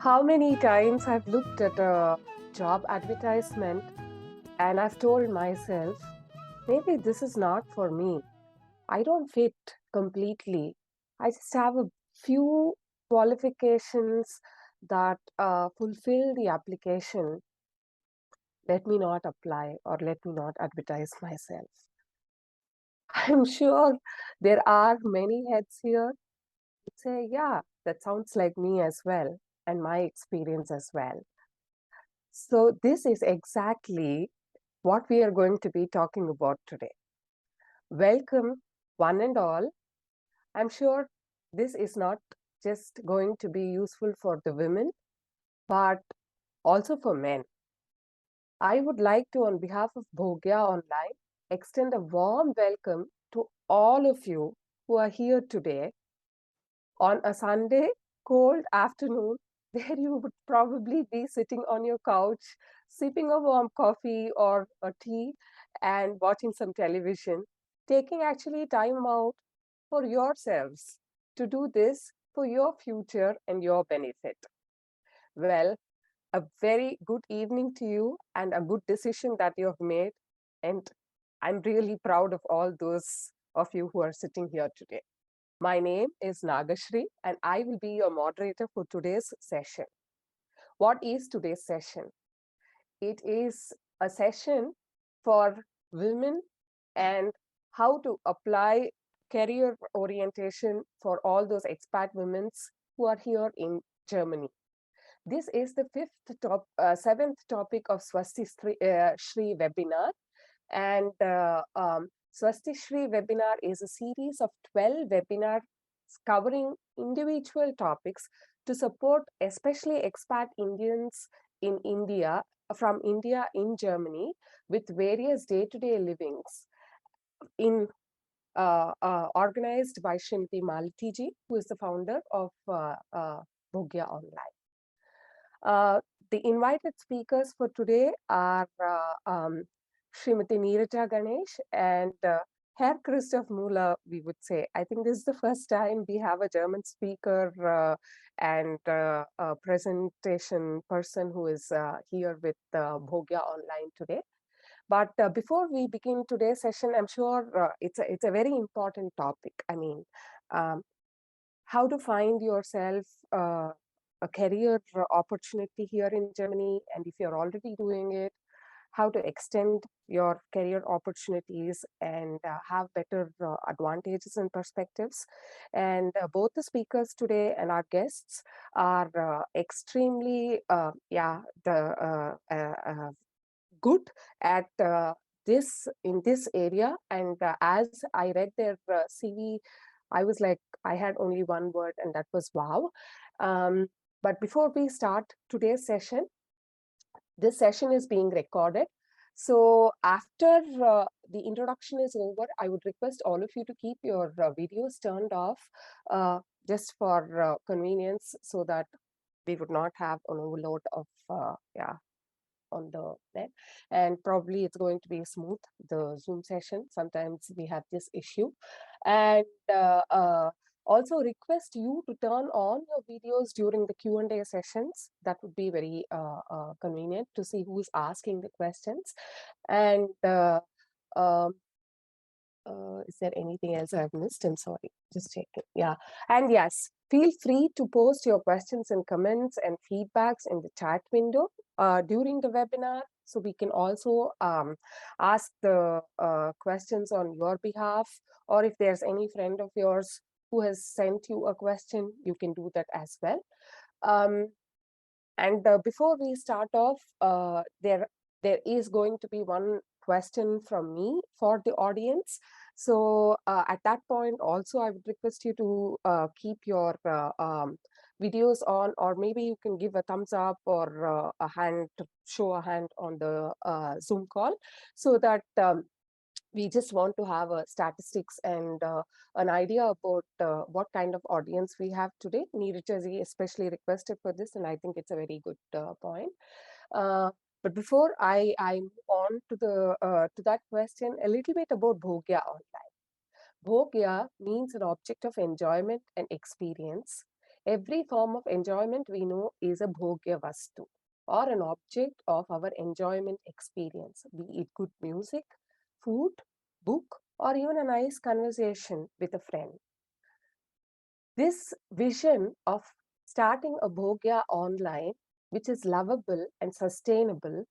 How many times I've looked at a job advertisement and I've told myself, maybe this is not for me. I don't fit completely. I just have a few qualifications that fulfill the application. Let me not apply or let me not advertise myself. I'm sure there are many heads here who say, yeah, that sounds like me as well, and my experience as well. So, this is exactly what we are going to be talking about today. Welcome, one and all. I'm sure this is not just going to be useful for the women, but also for men. I would like to, on behalf of Bhogya.online, extend a warm welcome to all of you who are here today on a Sunday cold afternoon where you would probably be sitting on your couch, sipping a warm coffee or a tea and watching some television, taking actually time out for yourselves to do this for your future and your benefit. Well, a very good evening to you and a good decision that you have made. And I'm really proud of all those of you who are sitting here today. My name is Shri, and I will be your moderator for today's session. What is today's session? It is a session for women and how to apply career orientation for all those expat women who are here in Germany. This is the seventh topic of Swasti Shri webinar. And Swasti Shri webinar is a series of 12 webinars covering individual topics to support especially expat Indians in India, from India in Germany, with various day-to-day livings in organized by Shrimati Malati, who is the founder of Bhogya.online. The invited speakers for today are Srimati Neeraja Ganesh and Herr Christoph Muller, we would say. I think this is the first time we have a German speaker and a presentation person who is here with Bhogya.online today. But before we begin today's session, I'm sure it's a very important topic. I mean, how to find yourself a career opportunity here in Germany, and if you're already doing it, how to extend your career opportunities and have better advantages and perspectives. And both the speakers today and our guests are extremely, good at this in this area. And as I read their CV, I was like, I had only one word, and that was wow. But before we start today's session, this session is being recorded. So after the introduction is over, I would request all of you to keep your videos turned off just for convenience, so that we would not have an overload of on the net. And probably it's going to be smooth, the Zoom session. Sometimes we have this issue. And also request you to turn on your videos during the Q&A sessions. That would be very convenient to see who's asking the questions. And is there anything else I've missed? I'm sorry, just checking. Yeah, and yes, feel free to post your questions and comments and feedbacks in the chat window during the webinar, so we can also ask the questions on your behalf, or if there's any friend of yours who has sent you a question, you can do that as well. And before we start off, there is going to be one question from me for the audience. So at that point also, I would request you to keep your videos on, or maybe you can give a thumbs up or a hand, to show a hand on the Zoom call, so that we just want to have statistics and an idea about what kind of audience we have today. Neeraja especially requested for this, and I think it's a very good point. But before I move on to that question, a little bit about Bhogya.online. Bhogya means an object of enjoyment and experience. Every form of enjoyment we know is a Bhogya Vastu, or an object of our enjoyment experience, be it good music, food, book, or even a nice conversation with a friend. This vision of starting a Bhogya.online, which is lovable and sustainable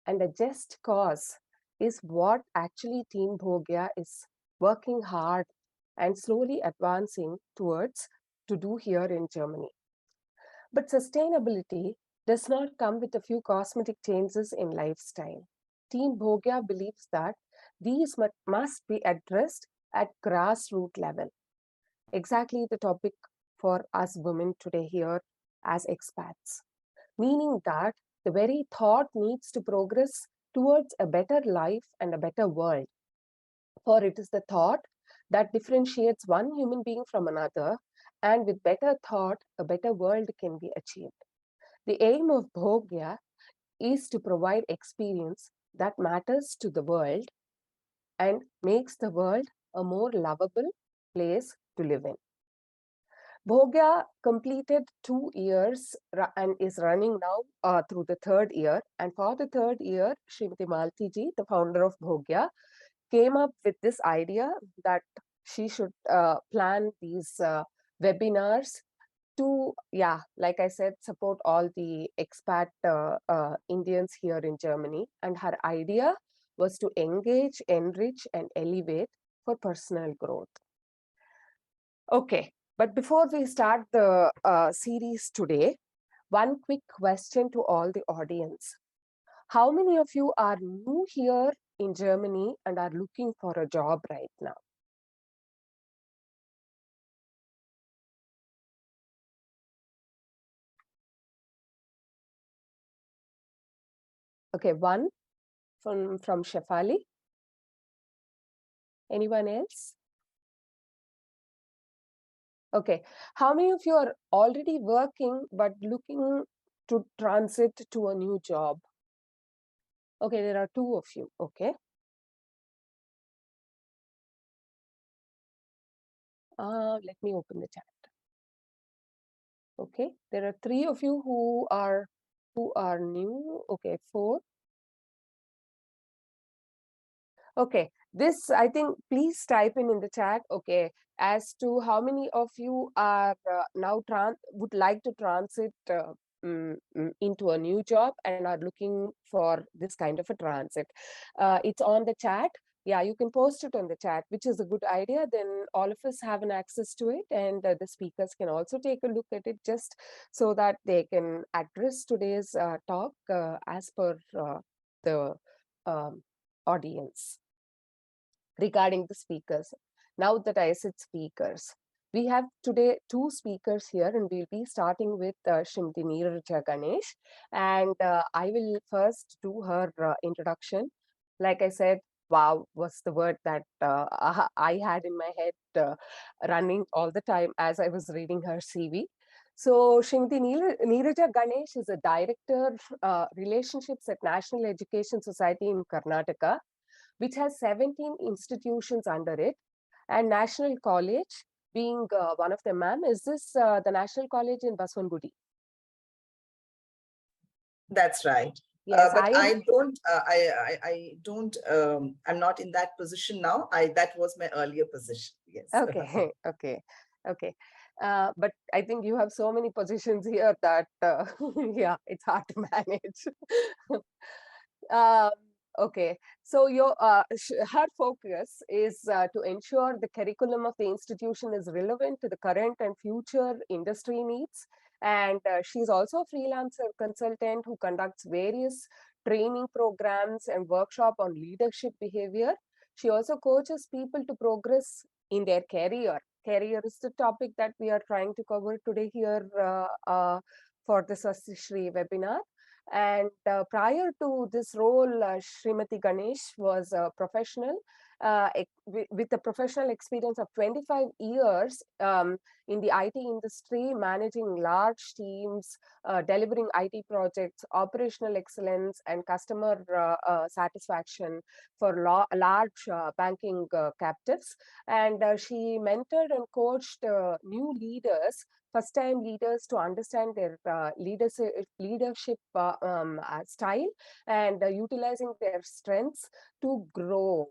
and a just cause, is what actually Team Bhogya is working hard and slowly advancing towards to do here in Germany. But sustainability does not come with a few cosmetic changes in lifestyle. Team Bhogya believes that these must be addressed at grassroots level. Exactly the topic for us women today here as expats, meaning that the very thought needs to progress towards a better life and a better world. For it is the thought that differentiates one human being from another, and with better thought, a better world can be achieved. The aim of Bhogya is to provide experience that matters to the world and makes the world a more lovable place to live in. Bhogya completed 2 years and is running now through the third year. And for the third year, Srimati Malti ji, the founder of Bhogya, came up with this idea that she should plan these webinars to, yeah, like I said, support all the expat Indians here in Germany. And her idea was to engage, enrich, and elevate for personal growth. Okay, but before we start the series today, one quick question to all the audience. How many of you are new here in Germany and are looking for a job right now? Okay, one from Shefali. Anyone else? Okay, how many of you are already working but looking to transit to a new job? Okay, there are two of you. Okay. Let me open the chat. Okay, there are three of you who are new. Okay, four. Okay, this, I think, please type in the chat, okay, as to how many of you are now would like to transit into a new job and are looking for this kind of a transit. It's on the chat. Yeah, you can post it on the chat, which is a good idea. Then all of us have an access to it, and the speakers can also take a look at it, just so that they can address today's talk as per the audience. Regarding the speakers, now that I said speakers, we have today two speakers here, and we'll be starting with Shrimati Neeraja Ganesh, and I will first do her introduction. Like I said, wow was the word that I had in my head running all the time as I was reading her CV. So Shrimati Neeraja Ganesh is a director relationships at National Education Society in Karnataka, which has 17 institutions under it, and National College being one of them. Ma'am, is this the National College in Baswangudi? That's right. Yes, but I am. I don't. I don't. I'm not in that position now. That was my earlier position. Yes. Okay, okay, okay. But I think you have so many positions here that, yeah, it's hard to manage. Um, okay, so her focus is to ensure the curriculum of the institution is relevant to the current and future industry needs. And she's also a freelancer consultant who conducts various training programs and workshop on leadership behavior. She also coaches people to progress in their career. Career is the topic that we are trying to cover today here for the Swasti Shri webinar. And prior to this role, Srimati Ganesh was a professional with a professional experience of 25 years in the IT industry, managing large teams, delivering IT projects, operational excellence, and customer satisfaction for large banking captives. And she mentored and coached new leaders, first time leaders, to understand their leadership style, and utilizing their strengths to grow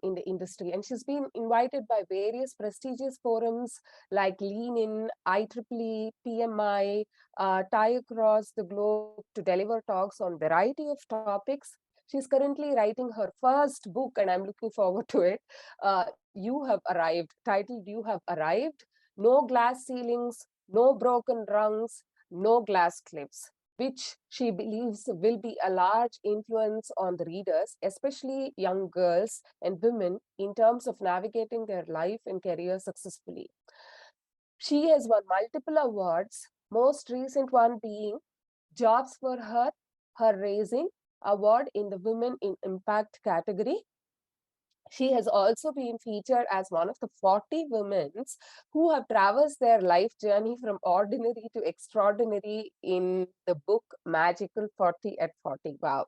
in the industry. And she's been invited by various prestigious forums like Lean In, IEEE, PMI, tie across the globe to deliver talks on variety of topics. She's currently writing her first book, and I'm looking forward to it. You Have Arrived, titled You Have Arrived. No glass ceilings, no broken rungs, no glass cliffs, which she believes will be a large influence on the readers, especially young girls and women, in terms of navigating their life and career successfully. She has won multiple awards, most recent one being Jobs for Her, Her Raising Award in the Women in Impact category. She has also been featured as one of the 40 women who have traversed their life journey from ordinary to extraordinary in the book Magical 40 at 40. Wow.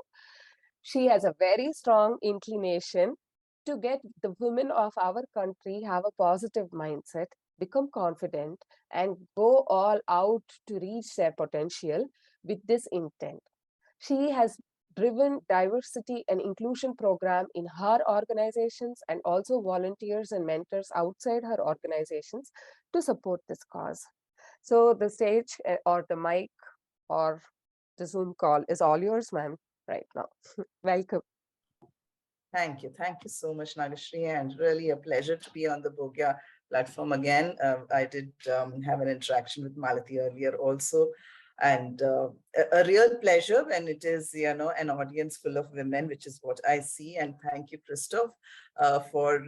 She has a very strong inclination to get the women of our country have a positive mindset, become confident, and go all out to reach their potential with this intent. She has driven diversity and inclusion program in her organizations, and also volunteers and mentors outside her organizations to support this cause. So the stage or the mic or the Zoom call is all yours, ma'am, right now. Welcome. Thank you. Thank you so much, Nagashri, and really a pleasure to be on the Bhogya platform again. I did have an interaction with Malati earlier also, and a real pleasure when it is, an audience full of women, which is what I see. And thank you, Christoph, for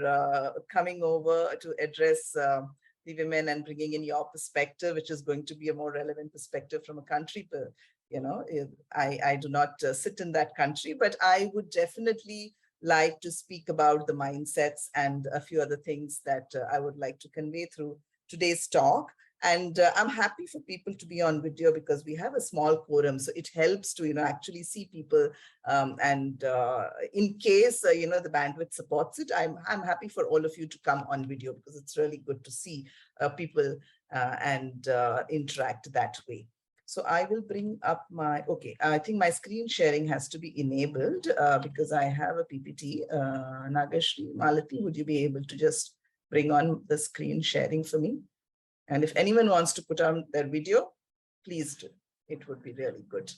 coming over to address the women and bringing in your perspective, which is going to be a more relevant perspective from a country. I do not sit in that country, but I would definitely like to speak about the mindsets and a few other things that I would like to convey through today's talk. And I'm happy for people to be on video because we have a small quorum, so it helps to actually see people. And in case the bandwidth supports it, I'm happy for all of you to come on video because it's really good to see people and interact that way. So I will bring up okay, I think my screen sharing has to be enabled because I have a PPT. Nagashri, Malati, would you be able to just bring on the screen sharing for me? And if anyone wants to put on their video, please do. It would be really good.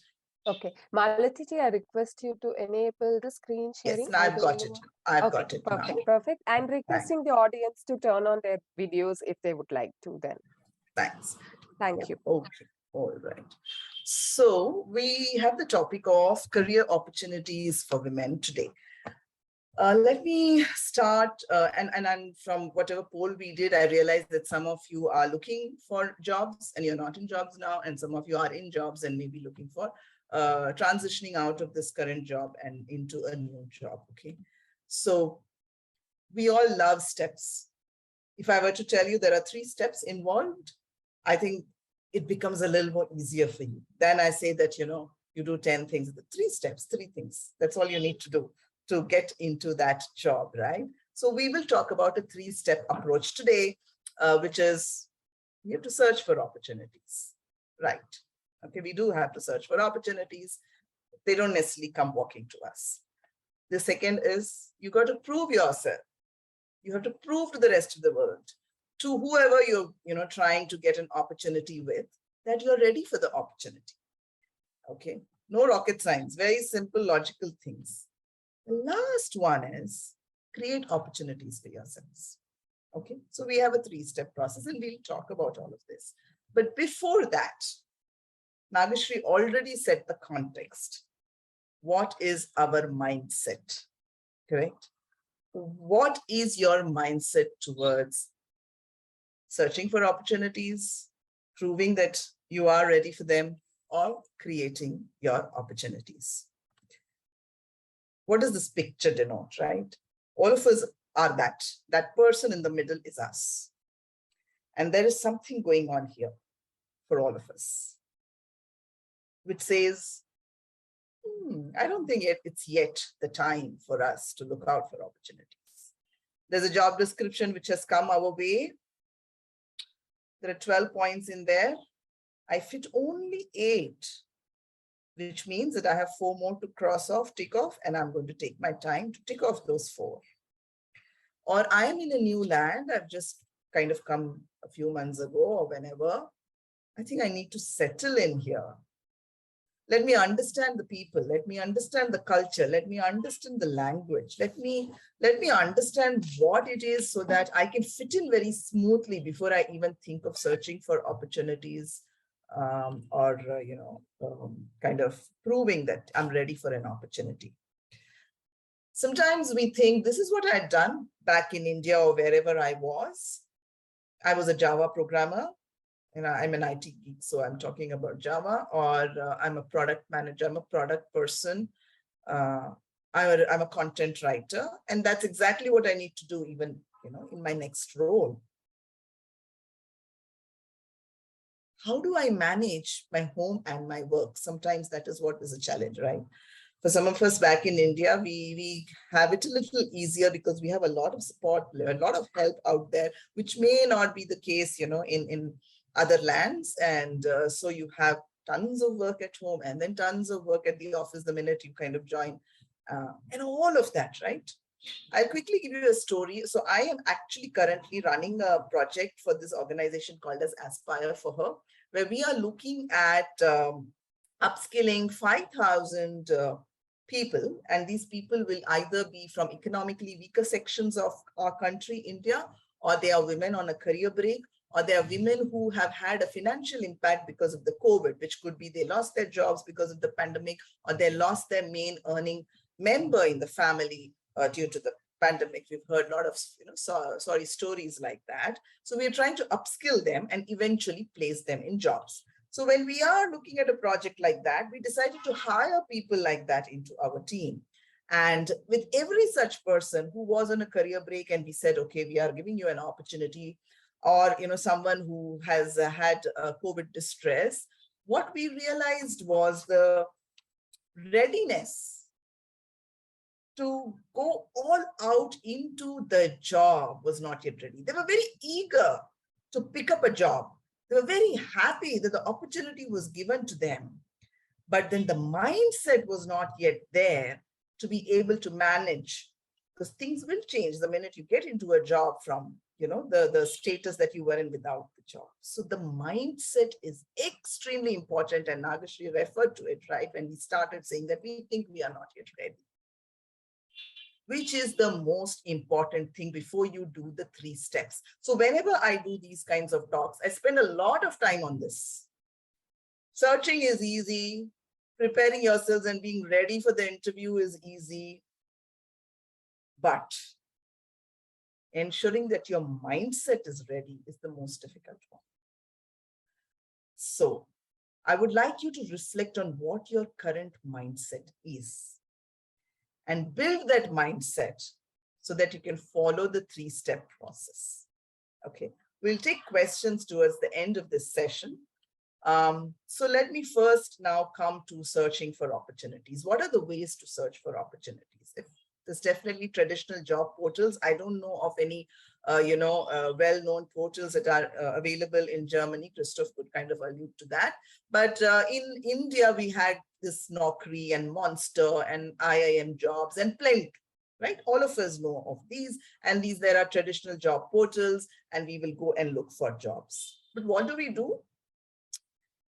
Okay. Malati, I request you to enable the screen sharing. Yes, I've got it. I've got it perfect, now. perfect. And requesting the audience to turn on their videos if they would like to then. Thanks. Thank you. Okay. All right. So we have the topic of career opportunities for women today. Let me start, and from whatever poll we did, I realized that some of you are looking for jobs and you're not in jobs now, and some of you are in jobs and maybe looking for transitioning out of this current job and into a new job, okay? So we all love steps. If I were to tell you there are 3 steps involved, I think it becomes a little more easier for you. Then I say that, you do 10 things, the 3 steps, 3 things. That's all you need to do to get into that job, right? So we will talk about a 3-step approach today, which is you have to search for opportunities, right? Okay, we do have to search for opportunities. They don't necessarily come walking to us. The second is you got to prove yourself. You have to prove to the rest of the world, to whoever you're trying to get an opportunity with, that you're ready for the opportunity. Okay, no rocket science, very simple, logical things. The last one is create opportunities for yourselves. Okay, so we have a 3-step process and we'll talk about all of this. But before that, Nagashri already set the context. What is our mindset? Correct? What is your mindset towards searching for opportunities, proving that you are ready for them, or creating your opportunities? What does this picture denote, right? All of us are that. That person in the middle is us. And there is something going on here for all of us, which says, I don't think it's yet the time for us to look out for opportunities. There's a job description which has come our way. There are 12 points in there. I fit only 8, which means that I have 4 more to cross off, tick off, and I'm going to take my time to tick off those 4. Or I'm in a new land. I've just kind of come a few months ago or whenever. I think I need to settle in here. Let me understand the people. Let me understand the culture. Let me understand the language. Let me understand what it is so that I can fit in very smoothly before I even think of searching for opportunities or kind of proving that I'm ready for an opportunity. Sometimes we think this is what I had done back in India or wherever I was. I was a Java programmer. I'm an IT geek, so I'm talking about Java, or I'm a product manager, I'm a product person, I'm a content writer, and that's exactly what I need to do even, in my next role. How do I manage my home and my work? Sometimes that is what is a challenge, right? For some of us back in India, we have it a little easier because we have a lot of support, a lot of help out there, which may not be the case, in other lands. And so you have tons of work at home and then tons of work at the office the minute you kind of join, and all of that, right? I'll quickly give you a story. So I am actually currently running a project for this organization called as Aspire for Her, where we are looking at upskilling 5,000 people. And these people will either be from economically weaker sections of our country, India, or they are women on a career break, or they are women who have had a financial impact because of the COVID, which could be they lost their jobs because of the pandemic, or they lost their main earning member in the family due to the pandemic. We've heard a lot of stories like that. So we're trying to upskill them and eventually place them in jobs. So when we are looking at a project like that, we decided to hire people like that into our team. And with every such person who was on a career break, and we said, okay, we are giving you an opportunity, or someone who has had COVID distress, what we realized was the readiness to go all out into the job was not yet ready. They were very eager to pick up a job. They were very happy that the opportunity was given to them. But then the mindset was not yet there to be able to manage, because things will change the minute you get into a job from the status that you were in without the job. So the mindset is extremely important, and Nagashri referred to it, right, when we started saying that we think we are not yet ready. Which is the most important thing before you do the 3 steps. So whenever I do these kinds of talks, I spend a lot of time on this. Searching is easy. Preparing yourselves and being ready for the interview is easy. But ensuring that your mindset is ready is the most difficult one. So I would like you to reflect on what your current mindset is and build that mindset so that you can follow the 3-step process. Okay, we'll take questions towards the end of this session. So let me first now come to searching for opportunities. What are the ways to search for opportunities? There's definitely traditional job portals. I don't know of any, well-known portals that are available in Germany. Christoph could kind of allude to that. But in India, we had this Naukri and Monster and IIM jobs and plenty, right? All of us know of these. And there are traditional job portals, and we will go and look for jobs. But what do?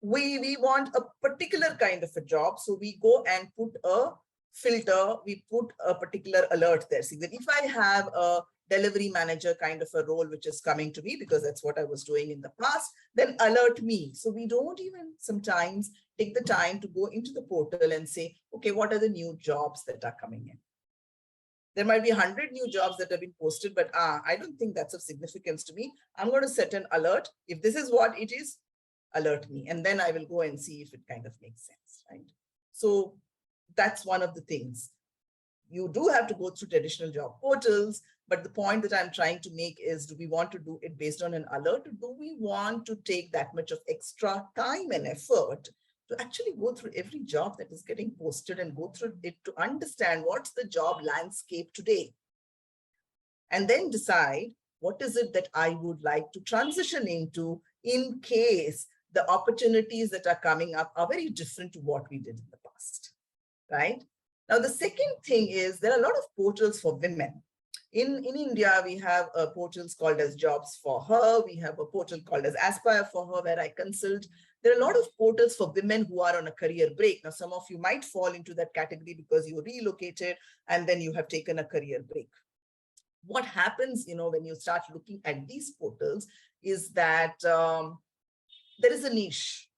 We want a particular kind of a job. So we go and put a filter, we put a particular alert there. See that if I have a delivery manager kind of a role which is coming to me, because that's what I was doing in the past, then alert me. So we don't even sometimes take the time to go into the portal and say, okay, what are the new jobs that are coming in? There might be 100 new jobs that have been posted, but I don't think that's of significance to me. I'm going to set an alert. If this is what it is, alert me. And then I will go and see if it kind of makes sense, right? So that's one of the things. You do have to go through traditional job portals, but the point that I'm trying to make is, do we want to do it based on an alert, or do we want to take that much of extra time and effort to actually go through every job that is getting posted and go through it to understand what's the job landscape today, and then decide what is it that I would like to transition into in case the opportunities that are coming up are very different to what we did in the past, right? Now, the second thing is there are a lot of portals for women. In India, we have portals called as Jobs for Her. We have a portal called as Aspire for Her, where I consult. There are a lot of portals for women who are on a career break. Now, some of you might fall into that category because you relocated and then you have taken a career break. What happens, when you start looking at these portals is that there is a niche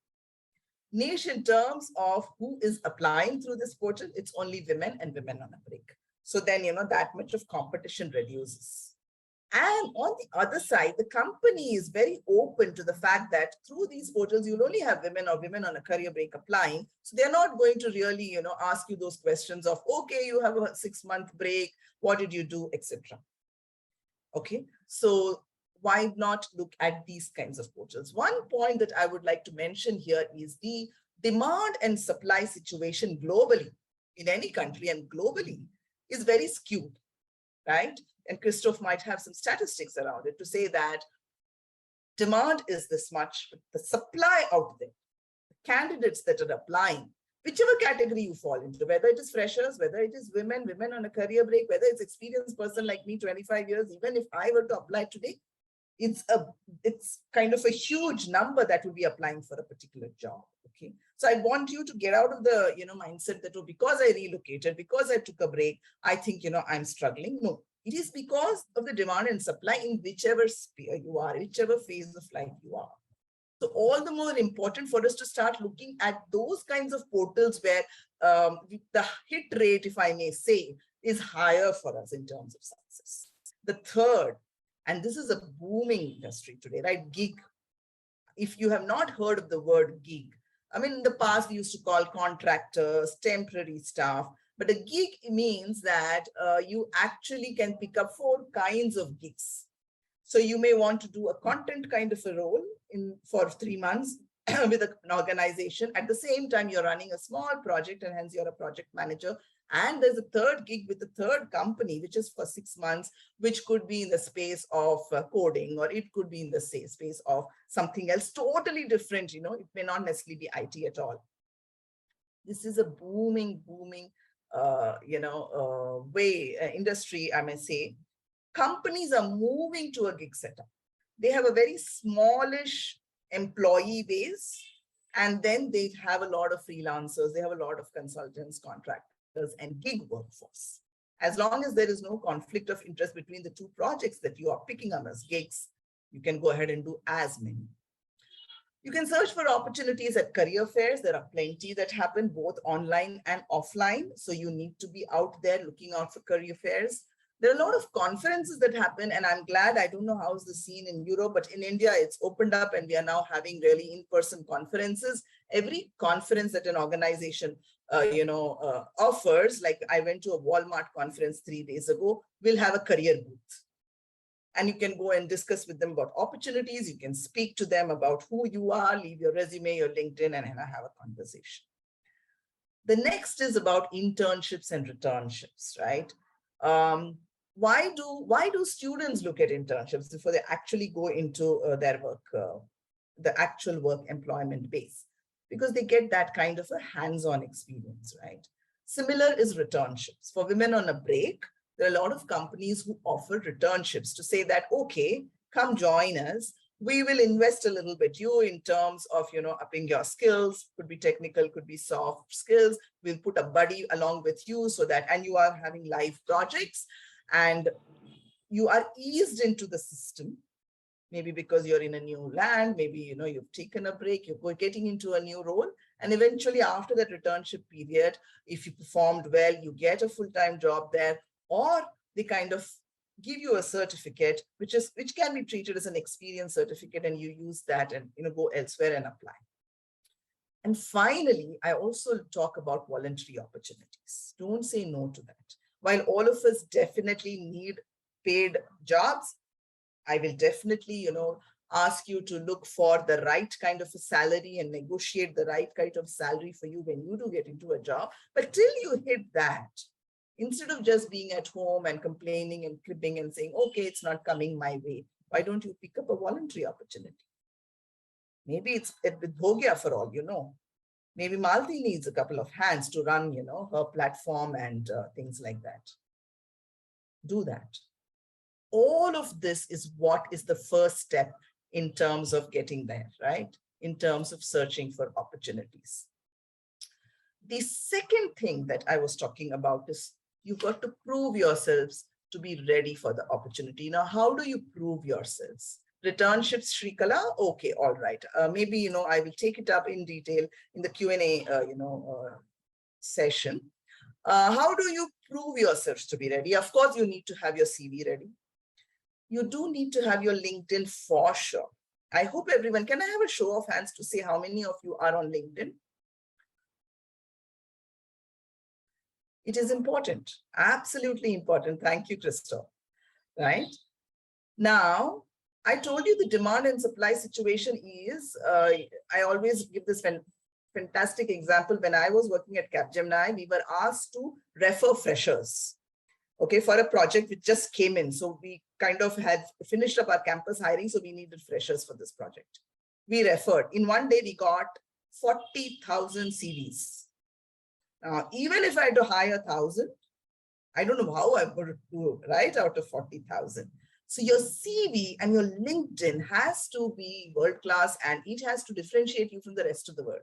in terms of who is applying through this portal. It's only women and women on a break. So then, that much of competition reduces. And on the other side, the company is very open to the fact that through these portals, you'll only have women or women on a career break applying. So they're not going to really, ask you those questions of, okay, you have a 6-month break, what did you do, etc. Okay, so why not look at these kinds of portals? One point that I would like to mention here is the demand and supply situation globally, in any country and globally, is very skewed, right? And Christoph might have some statistics around it to say that demand is this much, but the supply out there, the candidates that are applying, whichever category you fall into, whether it is freshers, whether it is women on a career break, whether it's experienced person like me, 25 years, even if I were to apply today, it's kind of a huge number that will be applying for a particular job. Okay, so I want you to get out of the mindset that, oh, because I relocated, because I took a break, I think I'm struggling. No, it is because of the demand and supply in whichever sphere you are, whichever phase of life you are. So all the more important for us to start looking at those kinds of portals where the hit rate, if I may say, is higher for us in terms of success. The third, and this is a booming industry today, right? Gig. If you have not heard of the word gig, I mean, in the past, we used to call contractors, temporary staff, but a gig means that you actually can pick up 4 kinds of gigs. So you may want to do a content kind of a role for 3 months with an organization. At the same time, you're running a small project and hence you're a project manager. And there's a third gig with a third company, which is for 6 months, which could be in the space of coding, or it could be in the space of something else totally different. It may not necessarily be IT at all. This is a booming industry, I may say. Companies are moving to a gig setup. They have a very smallish employee base, and then they have a lot of freelancers, they have a lot of consultants, contractors, and gig workforce. As long as there is no conflict of interest between the 2 projects that you are picking up as gigs, you can go ahead and do as many. You can search for opportunities at career fairs. There are plenty that happen both online and offline. So you need to be out there looking out for career fairs. There are a lot of conferences that happen, and I'm glad, I don't know how's the scene in Europe, but in India, it's opened up and we are now having really in-person conferences. Every conference that an organization offers, like I went to a Walmart conference 3 days ago, will have a career booth. And you can go and discuss with them about opportunities. You can speak to them about who you are, leave your resume, your LinkedIn, and have a conversation. The next is about internships and returnships, right? Why do students look at internships before they actually go into their work, the actual work employment base? Because they get that kind of a hands-on experience, right? Similar is returnships. For women on a break, there are a lot of companies who offer returnships to say that, okay, come join us. We will invest a little bit you in terms of, upping your skills, could be technical, could be soft skills. We'll put a buddy along with you so that, and you are having live projects and you are eased into the system. Maybe because you're in a new land, maybe, you've taken a break, you're getting into a new role. And eventually after that returnship period, if you performed well, you get a full-time job there, or they kind of give you a certificate, which can be treated as an experience certificate, and you use that and go elsewhere and apply. And finally, I also talk about voluntary opportunities. Don't say no to that. While all of us definitely need paid jobs, I will definitely, ask you to look for the right kind of a salary and negotiate the right kind of salary for you when you do get into a job. But till you hit that, instead of just being at home and complaining and cribbing and saying, okay, it's not coming my way, why don't you pick up a voluntary opportunity? Maybe it's with Bhogya for all you know. Maybe Malti needs a couple of hands to run, her platform and things like that. Do that. All of this is what is the first step in terms of getting there, right? In terms of searching for opportunities. The second thing that I was talking about is you've got to prove yourselves to be ready for the opportunity. Now, how do you prove yourselves? Returnships, Shrikala? Okay, all right. Maybe, I will take it up in detail in the Q&A, session. How do you prove yourselves to be ready? Of course, you need to have your CV ready. You do need to have your LinkedIn for sure. I hope everyone, can I have a show of hands to say how many of you are on LinkedIn? It is important, absolutely important. Thank you, Christoph. Right? Now, I told you the demand and supply situation is, I always give this fantastic example. When I was working at Capgemini, we were asked to refer freshers, okay, for a project which just came in. So we kind of had finished up our campus hiring, so we needed freshers for this project. We referred. In one day, we got 40,000 CVs. Even if I had to hire 1,000, I don't know how I would do, right, out of 40,000. So your CV and your LinkedIn has to be world-class, and it has to differentiate you from the rest of the world.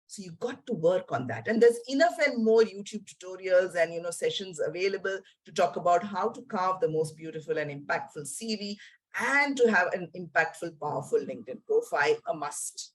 So you've got to work on that. And there's enough and more YouTube tutorials and sessions available to talk about how to carve the most beautiful and impactful CV and to have an impactful, powerful LinkedIn profile, a must.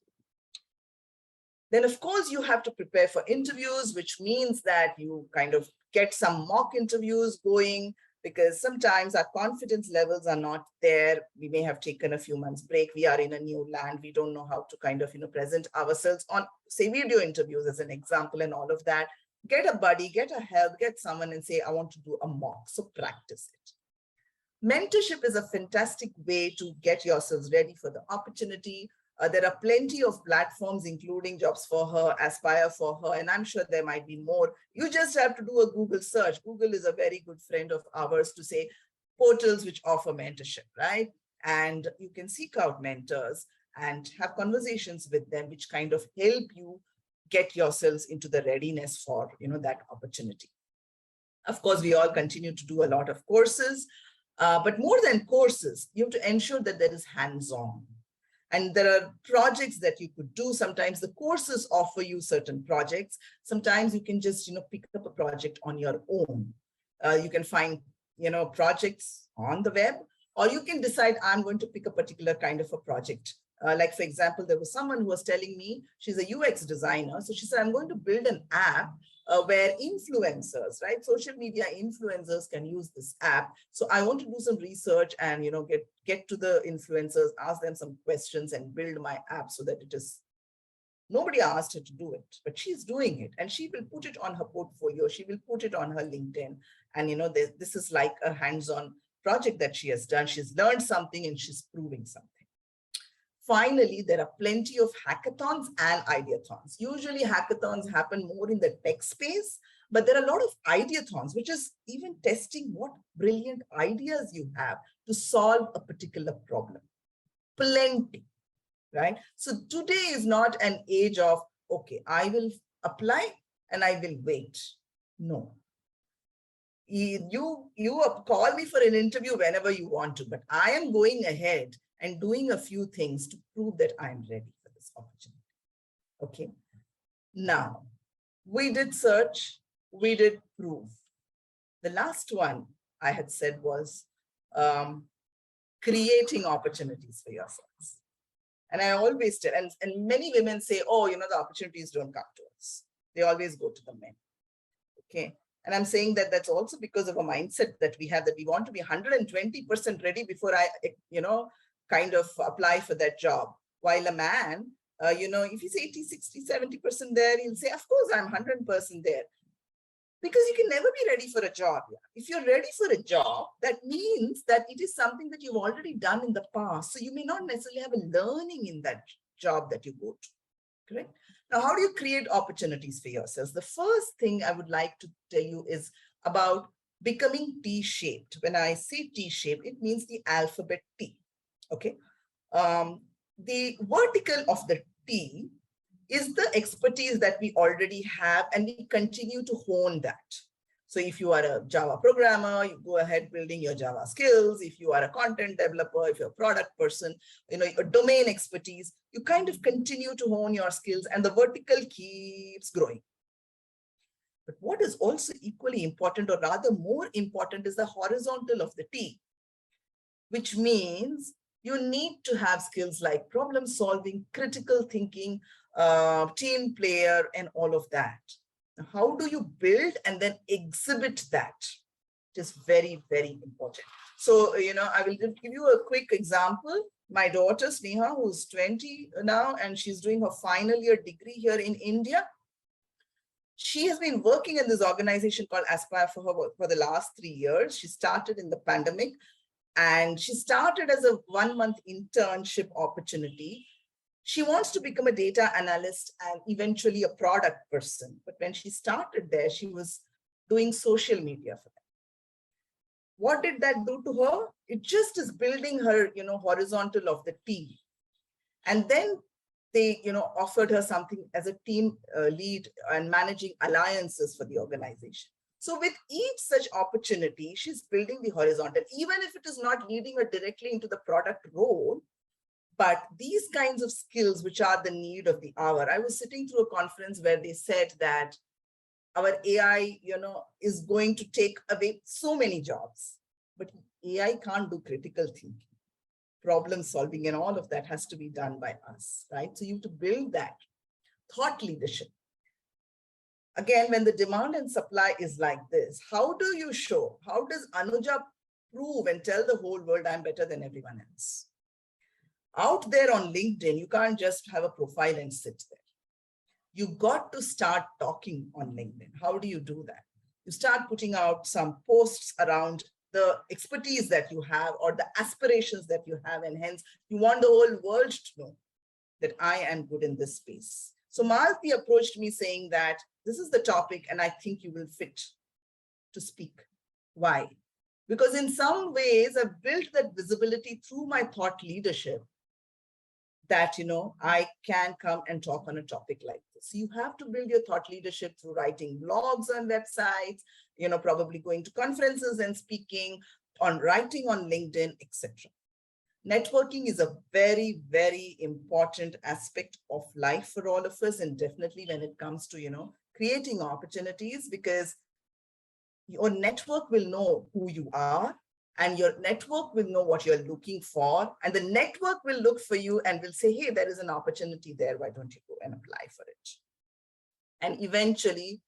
Then, of course, you have to prepare for interviews, which means that you kind of get some mock interviews going, because sometimes our confidence levels are not there. We may have taken a few months break. We are in a new land. We don't know how to kind of, present ourselves on, say, video interviews as an example and all of that. Get a buddy, get a help, get someone and say, I want to do a mock. So practice it. Mentorship is a fantastic way to get yourselves ready for the opportunity. There are plenty of platforms, including Jobs for Her, Aspire for Her, and I'm sure there might be more. You just have to do a Google search. Google is a very good friend of ours to say portals which offer mentorship, right? And you can seek out mentors and have conversations with them, which kind of help you get yourselves into the readiness for, that opportunity. Of course, we all continue to do a lot of courses, but more than courses, you have to ensure that there is hands-on. And there are projects that you could do. Sometimes the courses offer you certain projects. Sometimes you can just, pick up a project on your own. You can find, projects on the web, or you can decide, I'm going to pick a particular kind of a project. Like, for example, there was someone who was telling me, she's a UX designer. So she said, I'm going to build an app where influencers, right? Social media influencers can use this app. So I want to do some research and, get to the influencers, ask them some questions and build my app so that it is, nobody asked her to do it, but she's doing it and she will put it on her portfolio. She will put it on her LinkedIn. And, this is like a hands-on project that she has done. She's learned something and she's proving something. Finally, there are plenty of hackathons and ideathons. Usually hackathons happen more in the tech space, but there are a lot of ideathons, which is even testing what brilliant ideas you have to solve a particular problem. Plenty, right? So today is not an age of, okay, I will apply and I will wait. No. You call me for an interview whenever you want to, but I am going ahead and doing a few things to prove that I'm ready for this opportunity. Okay. Now, we did search, we did prove. The last one I had said was creating opportunities for yourselves. And I always tell, and many women say, oh, the opportunities don't come to us. They always go to the men. Okay. And I'm saying that that's also because of a mindset that we have, that we want to be 120% ready before I, kind of apply for that job. While a man, if he's 80, 60, 70% there, he'll say, of course, I'm 100% there. because you can never be ready for a job. Yeah. If you're ready for a job, that means that it is something that you've already done in the past. So you may not necessarily have a learning in that job that you go to. Correct? Now, how do you create opportunities for yourselves? The first thing I would like to tell you is about becoming T-shaped. When I say T-shaped, it means the alphabet T. Okay. The vertical of the T is the expertise that we already have, and we continue to hone that. So if you are a Java programmer, you go ahead building your Java skills. If you are a content developer, if you're a product person, your domain expertise, you kind of continue to hone your skills, and the vertical keeps growing. But what is also equally important, or rather more important, is the horizontal of the T, which means you need to have skills like problem solving, critical thinking, team player, and all of that. How do you build and then exhibit that? Just very, very important. So, I will give you a quick example. My daughter, Sneha, who's 20 now, and she's doing her final year degree here in India. She has been working in this organization called Aspire for the last 3 years. She started in the pandemic, and she started as a 1-month internship opportunity. She wants to become a data analyst and eventually a product person. But when she started there, she was doing social media for them. What did that do to her? It just is building her, horizontal of the team. And then they, offered her something as a team lead and managing alliances for the organization. So with each such opportunity, she's building the horizontal, even if it is not leading her directly into the product role. But these kinds of skills, which are the need of the hour. I was sitting through a conference where they said that our AI, is going to take away so many jobs, but AI can't do critical thinking, problem solving, and all of that has to be done by us, right? So you have to build that thought leadership. Again, when the demand and supply is like this, how do you show? How does Anuja prove and tell the whole world I'm better than everyone else? Out there on LinkedIn, you can't just have a profile and sit there. You got to start talking on LinkedIn. How do you do that? You start putting out some posts around the expertise that you have or the aspirations that you have, and hence you want the whole world to know that I am good in this space. So Malti approached me saying that this is the topic and I think you will fit to speak. Why? Because in some ways I've built that visibility through my thought leadership that, I can come and talk on a topic like this. You have to build your thought leadership through writing blogs on websites, probably going to conferences and speaking, on writing on LinkedIn, etc. Networking is a very, very important aspect of life for all of us. And definitely when it comes to, creating opportunities, because your network will know who you are, and your network will know what you're looking for, and the network will look for you and will say, hey, there is an opportunity there. Why don't you go and apply for it? And eventually,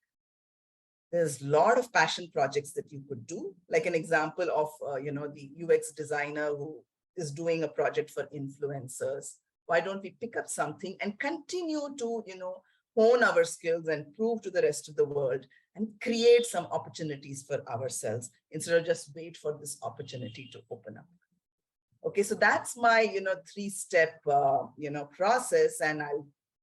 there's a lot of passion projects that you could do, like an example of, the UX designer who is doing a project for influencers. Why don't we pick up something and continue to, hone our skills and prove to the rest of the world and create some opportunities for ourselves instead of just wait for this opportunity to open up. Okay, so that's my, 3-step, process, and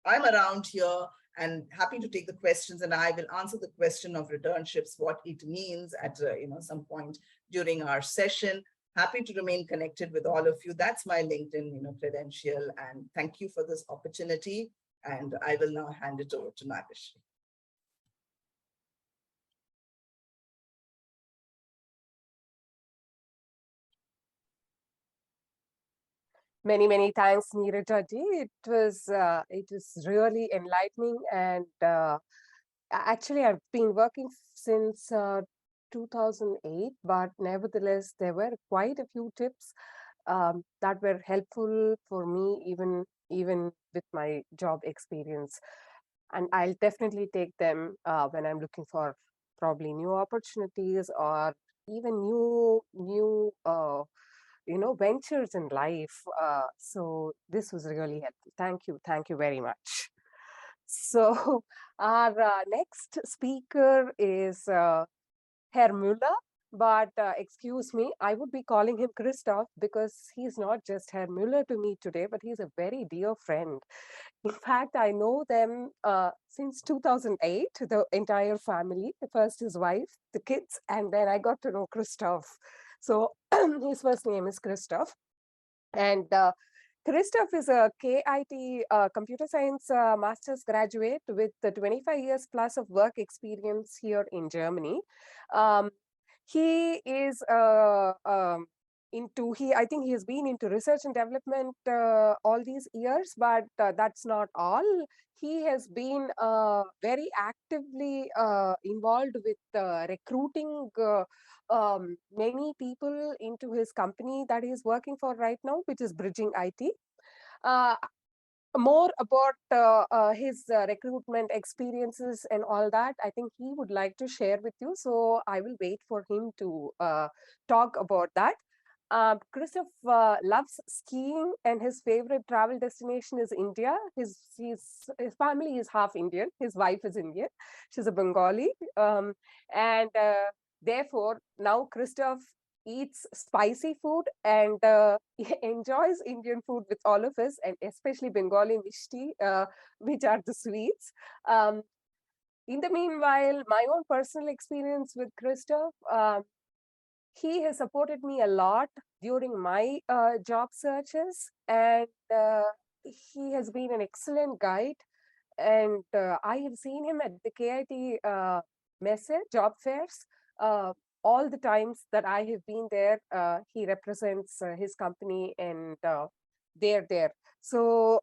I'm around here and happy to take the questions, and I will answer the question of returnships, what it means at, some point during our session. Happy to remain connected with all of you. That's my LinkedIn, credential, and thank you for this opportunity. And I will now hand it over to Nagashri. Many, many thanks, Neeraj ji. It was really enlightening, and actually, I've been working since 2008, but nevertheless, there were quite a few tips that were helpful for me, even with my job experience. And I'll definitely take them when I'm looking for probably new opportunities or even new ventures in life. So this was really helpful. Thank you very much. So our next speaker is Herr Müller, but excuse me, I would be calling him Christoph because he's not just Herr Müller to me today, but he's a very dear friend. In fact, I know them since 2008, the entire family, first his wife, the kids, and then I got to know Christoph. So his first name is Christoph. And Christoph is a KIT computer science master's graduate with 25 years plus of work experience here in Germany. Um, he is I think he has been into research and development all these years, but that's not all. He has been very actively involved with recruiting many people into his company that he's working for right now, which is Bridging IT. Uh, More about his recruitment experiences and all that, I think he would like to share with you. So I will wait for him to talk about that. Christoph loves skiing, and his favorite travel destination is India. His family is half Indian. His wife is Indian. She's a Bengali. And therefore, now Christoph eats spicy food and enjoys Indian food with all of us, and especially Bengali mishti, which are the sweets. Um, in the meanwhile, my own personal experience with Christoph, he has supported me a lot during my job searches, and he has been an excellent guide. And I have seen him at the KIT messe, job fairs. Uh, all the times that I have been there, he represents his company, and they're there. So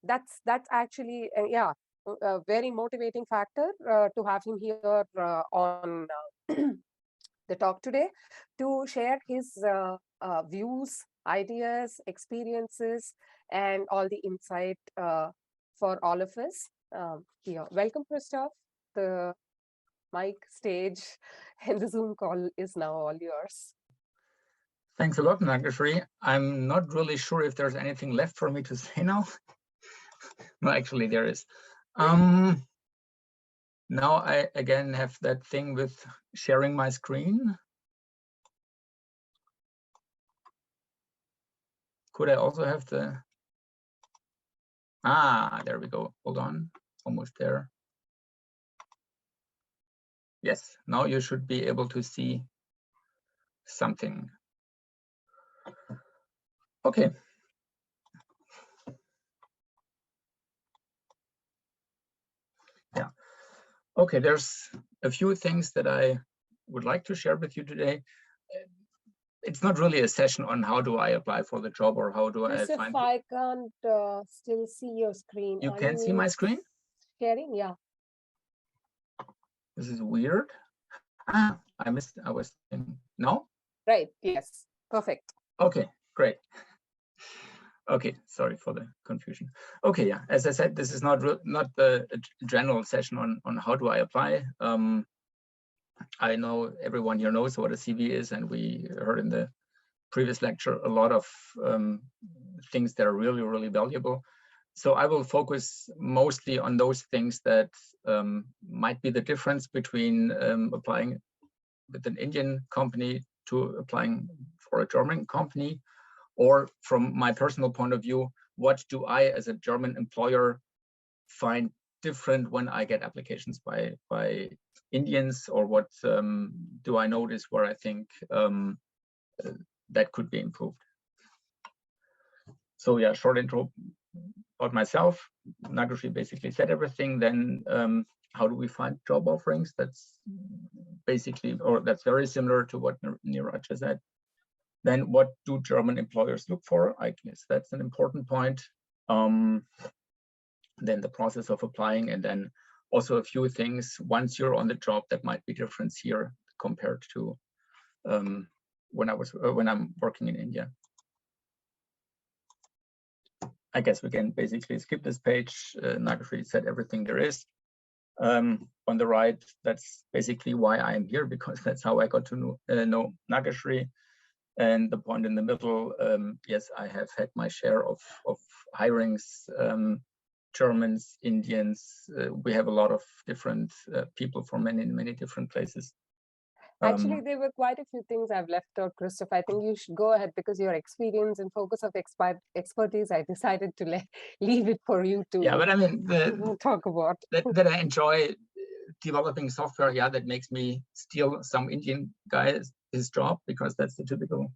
that's actually, yeah, a very motivating factor to have him here on the talk today to share his views, ideas, experiences, and all the insight for all of us here. Welcome, Christoph. The mic, stage, and the Zoom call is now all yours. Thanks a lot, Shri. I'm not really sure if there's anything left for me to say now. No, actually there is. Now I again have that thing with sharing my screen. Could I also have the, there we go. Hold on, almost there. Yes, now you should be able to see something. Okay. Yeah. Okay, there's a few things that I would like to share with you today. It's not really a session on how do I apply for the job or how do I find. I can't still see your screen. You can see my screen? Sharing, yeah. This is weird. I was saying, no? Right, yes, perfect. Okay, great. Okay, sorry for the confusion. Okay, yeah, as I said, this is not the general session on how do I apply. I know everyone here knows what a CV is, and we heard in the previous lecture a lot of things that are really, really valuable. So I will focus mostly on those things that might be the difference between applying with an Indian company to applying for a German company, or from my personal point of view, what do I as a German employer find different when I get applications by Indians, or what do I notice where I think that could be improved. So yeah, short intro about myself. Nagoshi basically said everything. Then how do we find job offerings? That's basically, or that's very similar to what Niraj said. Then what do German employers look for? I guess that's an important point. Then the process of applying, and then also a few things once you're on the job that might be different here compared to when I'm working in India. I guess we can basically skip this page. Nagoshi said everything there is. On the right, that's basically why I'm here, because that's how I got to know Nagoshi. And the point in the middle, yes, I have had my share of hirings Germans, Indians. We have a lot of different people from many different places. Actually, there were quite a few things I've left out, Christoph. I think you should go ahead because your experience and focus of expertise, I decided to leave it for you to yeah, but I mean, talk about. that I enjoy developing software, yeah, that makes me steal some Indian guy's his job, because that's the typical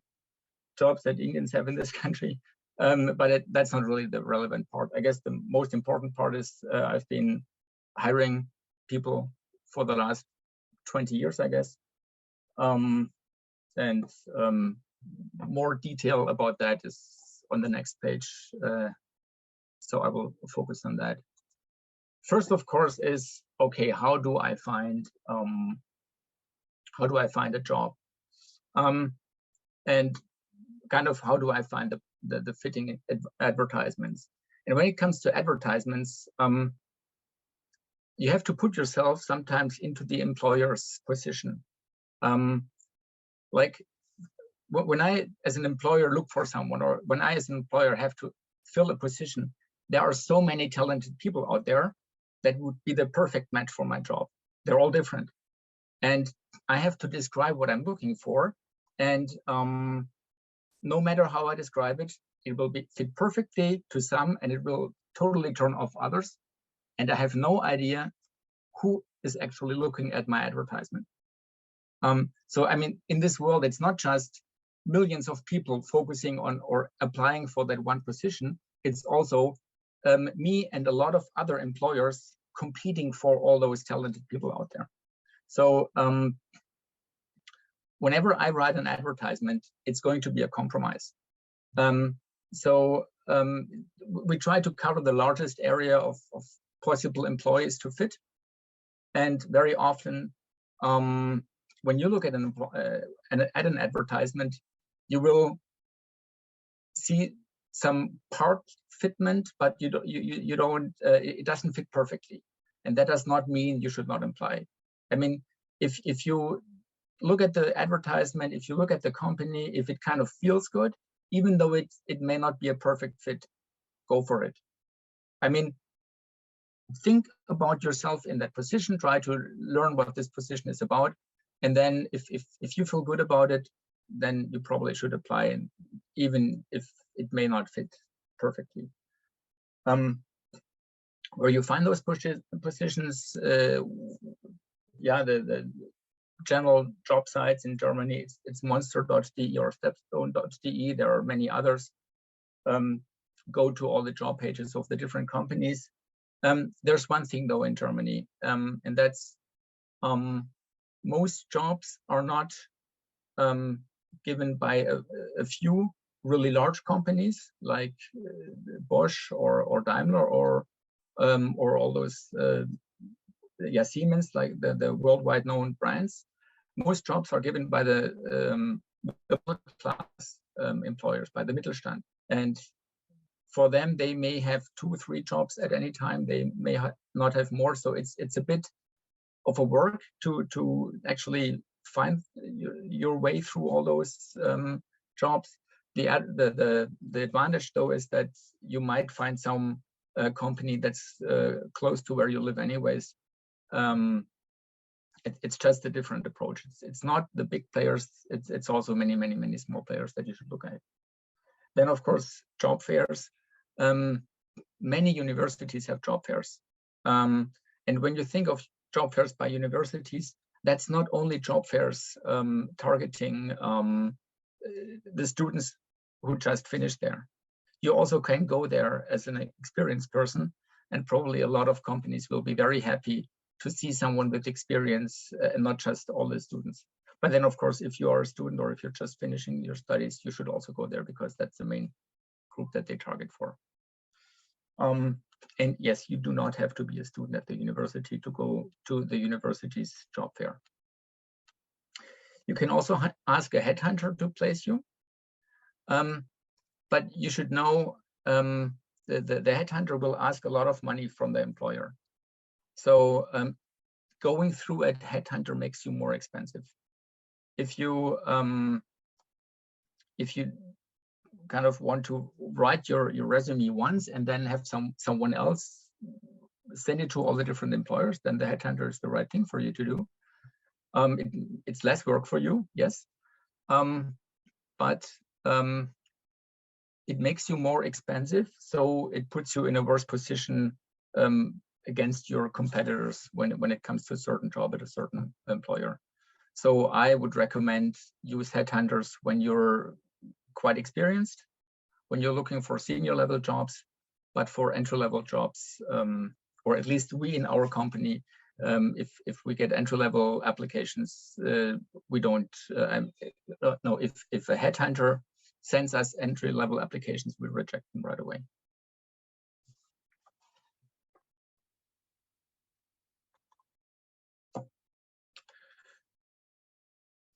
jobs that Indians have in this country. But that's not really the relevant part. I guess the most important part is I've been hiring people for the last 20 years, I guess. And more detail about that is on the next page. So I will focus on that. First, of course, is okay, how do I find a job? And kind of how do I find the fitting advertisements? And when it comes to advertisements, you have to put yourself sometimes into the employer's position. Like when I, as an employer, look for someone, or when I, as an employer, have to fill a position, there are so many talented people out there that would be the perfect match for my job. They're all different. And I have to describe what I'm looking for. And no matter how I describe it, it will fit perfectly to some, and it will totally turn off others. And I have no idea who is actually looking at my advertisement. So, I mean, in this world, it's not just millions of people focusing on or applying for that one position. It's also me and a lot of other employers competing for all those talented people out there. So whenever I write an advertisement, it's going to be a compromise. We try to cover the largest area of possible employees to fit. And very often, when you look at an advertisement, you will see some part fitment, but you don't. It doesn't fit perfectly, and that does not mean you should not apply. I mean, if you look at the advertisement, if you look at the company, if it kind of feels good, even though it may not be a perfect fit, go for it. I mean, think about yourself in that position, try to learn what this position is about. And then if you feel good about it, then you probably should apply, and even if it may not fit perfectly. Where you find those positions, yeah, the general job sites in Germany, it's monster.de or stepstone.de. There are many others. Go to all the job pages of the different companies. There's one thing though in Germany, and that's most jobs are not given by a few really large companies like Bosch or Daimler or all those Siemens, like the worldwide known brands. Most jobs are given by the middle class employers, by the Mittelstand, and for them they may have 2 or 3 jobs at any time. They may not have more, so it's a bit of a work to actually find your way through all those jobs. The advantage though is that you might find some company that's close to where you live anyways. It's just a different approach. It's not the big players. It's also many small players that you should look at. Then of course job fairs. Many universities have job fairs, and when you think of job fairs by universities, that's not only job fairs targeting the students who just finished there. You also can go there as an experienced person, and probably a lot of companies will be very happy to see someone with experience and not just all the students. But then of course, if you are a student or if you're just finishing your studies, you should also go there because that's the main group that they target for. And yes, you do not have to be a student at the university to go to the university's job fair. You can also ask a headhunter to place you, but you should know the headhunter will ask a lot of money from the employer. So going through a headhunter makes you more expensive. If you kind of want to write your resume once and then have someone else send it to all the different employers, then the headhunter is the right thing for you to do. It's less work for you, yes, but it makes you more expensive, so it puts you in a worse position against your competitors when it comes to a certain job at a certain employer. So I would recommend use headhunters when you're quite experienced, when you're looking for senior level jobs, but for entry level jobs, or at least we in our company, if we get entry level applications, we don't. No, if a headhunter sends us entry level applications, we reject them right away.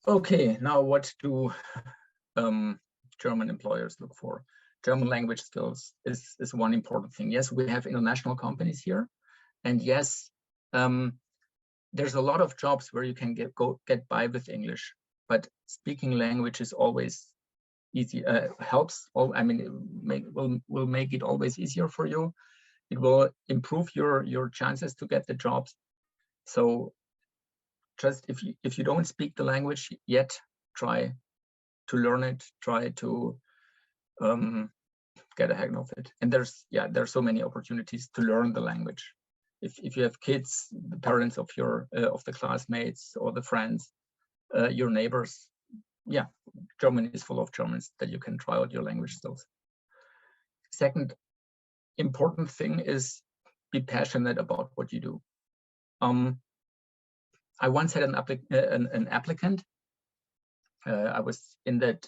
Okay, now what do German employers look for? German language skills is one important thing. Yes, we have international companies here, and yes, there's a lot of jobs where you can get by with English, but speaking language is always easy. Helps. I mean, it will make it always easier for you. It will improve your chances to get the jobs. So, just if you don't speak the language yet, try to learn it. Try to get a hang of it. And there's so many opportunities to learn the language. If you have kids, the parents of your of the classmates or the friends, your neighbors, Germany is full of Germans that you can try out your language skills. Second important thing is be passionate about what you do. I once had an applicant. I was in that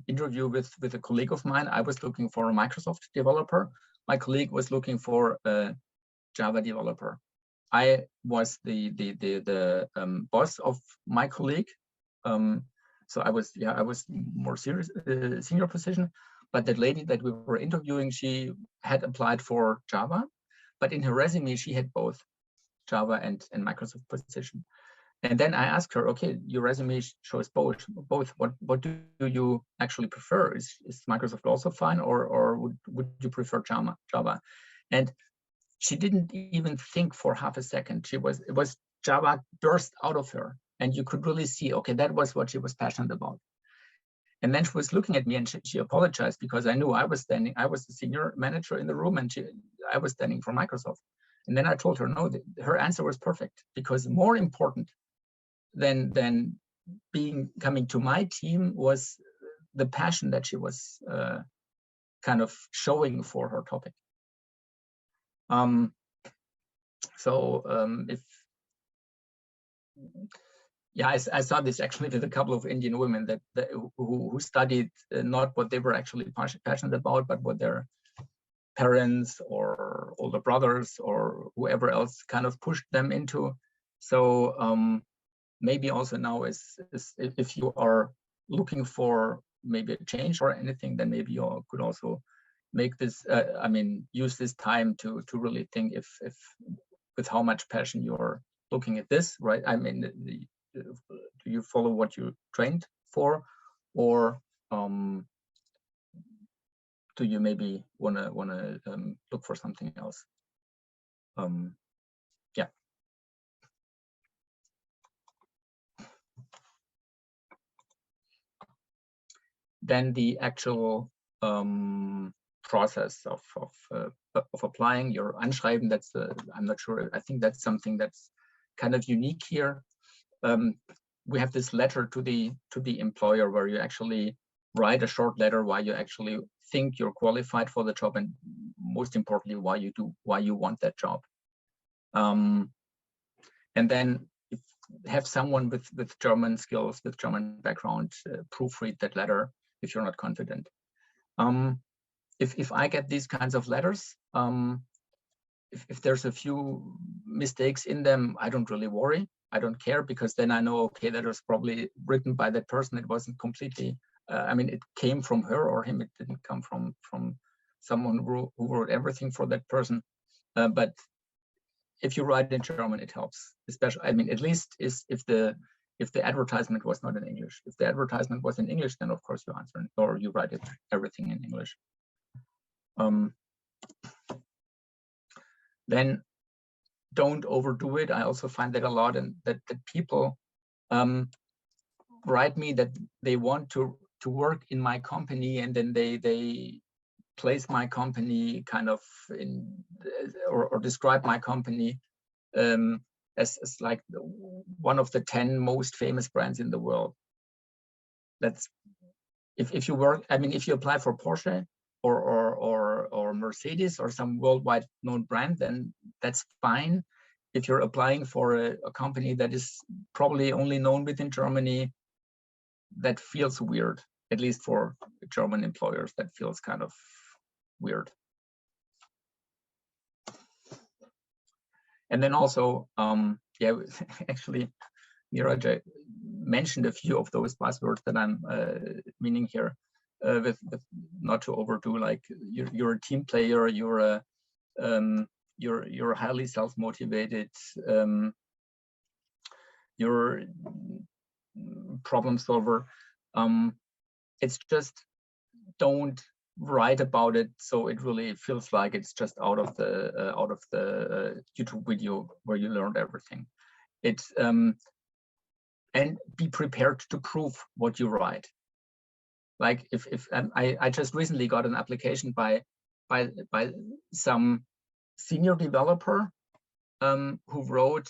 interview with a colleague of mine. I was looking for a Microsoft developer. My colleague was looking for a Java developer. I was the boss of my colleague, so I was more serious senior position. But that lady that we were interviewing, she had applied for Java, but in her resume she had both Java and Microsoft position. And then I asked her, okay, your resume shows both. What do you actually prefer? Is Microsoft also fine, or would you prefer Java? And she didn't even think for half a second. It was Java burst out of her, and you could really see, okay, that was what she was passionate about. And then she was looking at me, and she apologized because I knew I was the senior manager in the room, and I was standing for Microsoft. And then I told her, no, her answer was perfect, because more important than coming to my team was the passion that she was kind of showing for her topic. I saw this actually with a couple of Indian women who studied not what they were actually passionate about, but what their parents or older brothers or whoever else kind of pushed them into. So maybe also now is if you are looking for maybe a change or anything, then maybe you could also make this, use this time to really think if with how much passion you're looking at this, right? I mean, do you follow what you trained for, or do you maybe wanna look for something else? Yeah. Then the actual process of applying your Anschreiben, that's I'm not sure. I think that's something that's kind of unique here. We have this letter to the employer where you actually write a short letter why you actually think you're qualified for the job, and most importantly, why you want that job. And then have someone with German skills, with German background, proofread that letter if you're not confident. If I get these kinds of letters, if there's a few mistakes in them, I don't really worry. I don't care, because then I know, okay, that was probably written by that person. It wasn't completely, it came from her or him. It didn't come from someone who wrote everything for that person. But if you write in German, it helps. Especially, at least if the advertisement was not in English. If the advertisement was in English, then of course you answer or you write everything in English. Then don't overdo it. I also find that a lot, and that people write me that they want to work in my company, and then they place my company kind of in, or describe my company as like one of the 10 most famous brands in the world. That's if you work, I mean, if you apply for Porsche or Mercedes or some worldwide known brand, then that's fine. If you're applying for a company that is probably only known within Germany, that feels weird, at least for German employers. That feels kind of weird. And then also, yeah, actually, Neeraj mentioned a few of those buzzwords that I'm meaning here, with not to overdo, like you're a team player, you're highly self-motivated, you're problem solver. It's just, don't write about it so it really feels like it's just out of the YouTube video where you learned everything. It's and be prepared to prove what you write. Like if I just recently got an application by some senior developer who wrote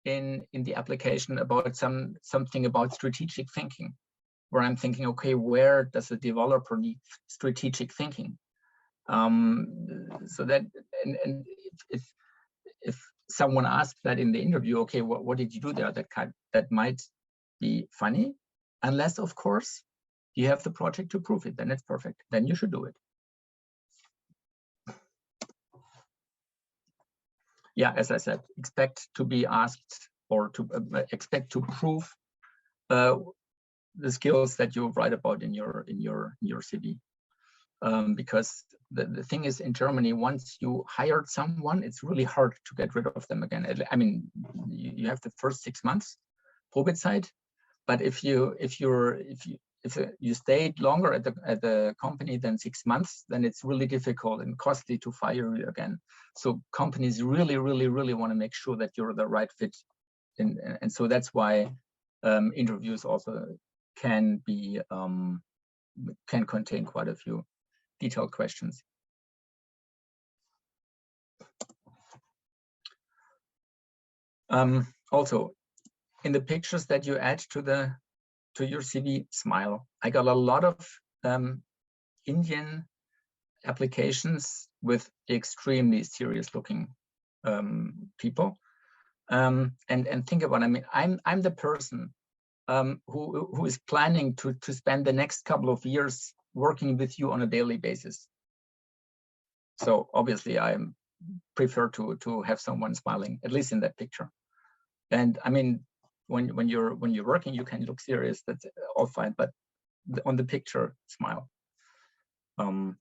in the application about something about strategic thinking, where I'm thinking, okay, where does a developer need strategic thinking? So that, and if someone asks that in the interview, okay, what did you do there? That might be funny, unless, of course, you have the project to prove it. Then it's perfect. Then you should do it. Yeah, as I said, expect to be asked, or to expect to prove the skills that you write about in your CV. Because the thing is, in Germany, once you hired someone, it's really hard to get rid of them again. I mean, you have the first 6 months Probezeit, but if you stayed longer at the company than 6 months, then it's really difficult and costly to fire you again. So companies really want to make sure that you're the right fit, and so that's why interviews also can contain quite a few detailed questions. Also, in the pictures that you add to your CV, smile. I got a lot of Indian applications with extremely serious looking people. And think about it. I mean, I'm the person who is planning to spend the next couple of years working with you on a daily basis. So obviously I prefer to have someone smiling, at least in that picture. And I mean, when you're working, you can look serious, that's all fine, but on the picture, smile. And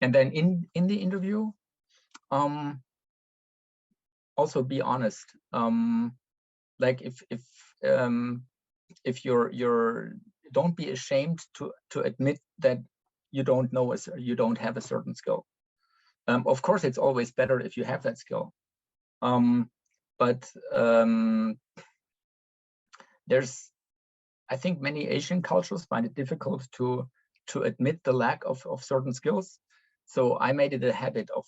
then in the interview, also be honest. Like if you're don't be ashamed to admit that you don't know, you don't have a certain skill. Of course, it's always better if you have that skill. But I think many Asian cultures find it difficult to admit the lack of certain skills. So I made it a habit of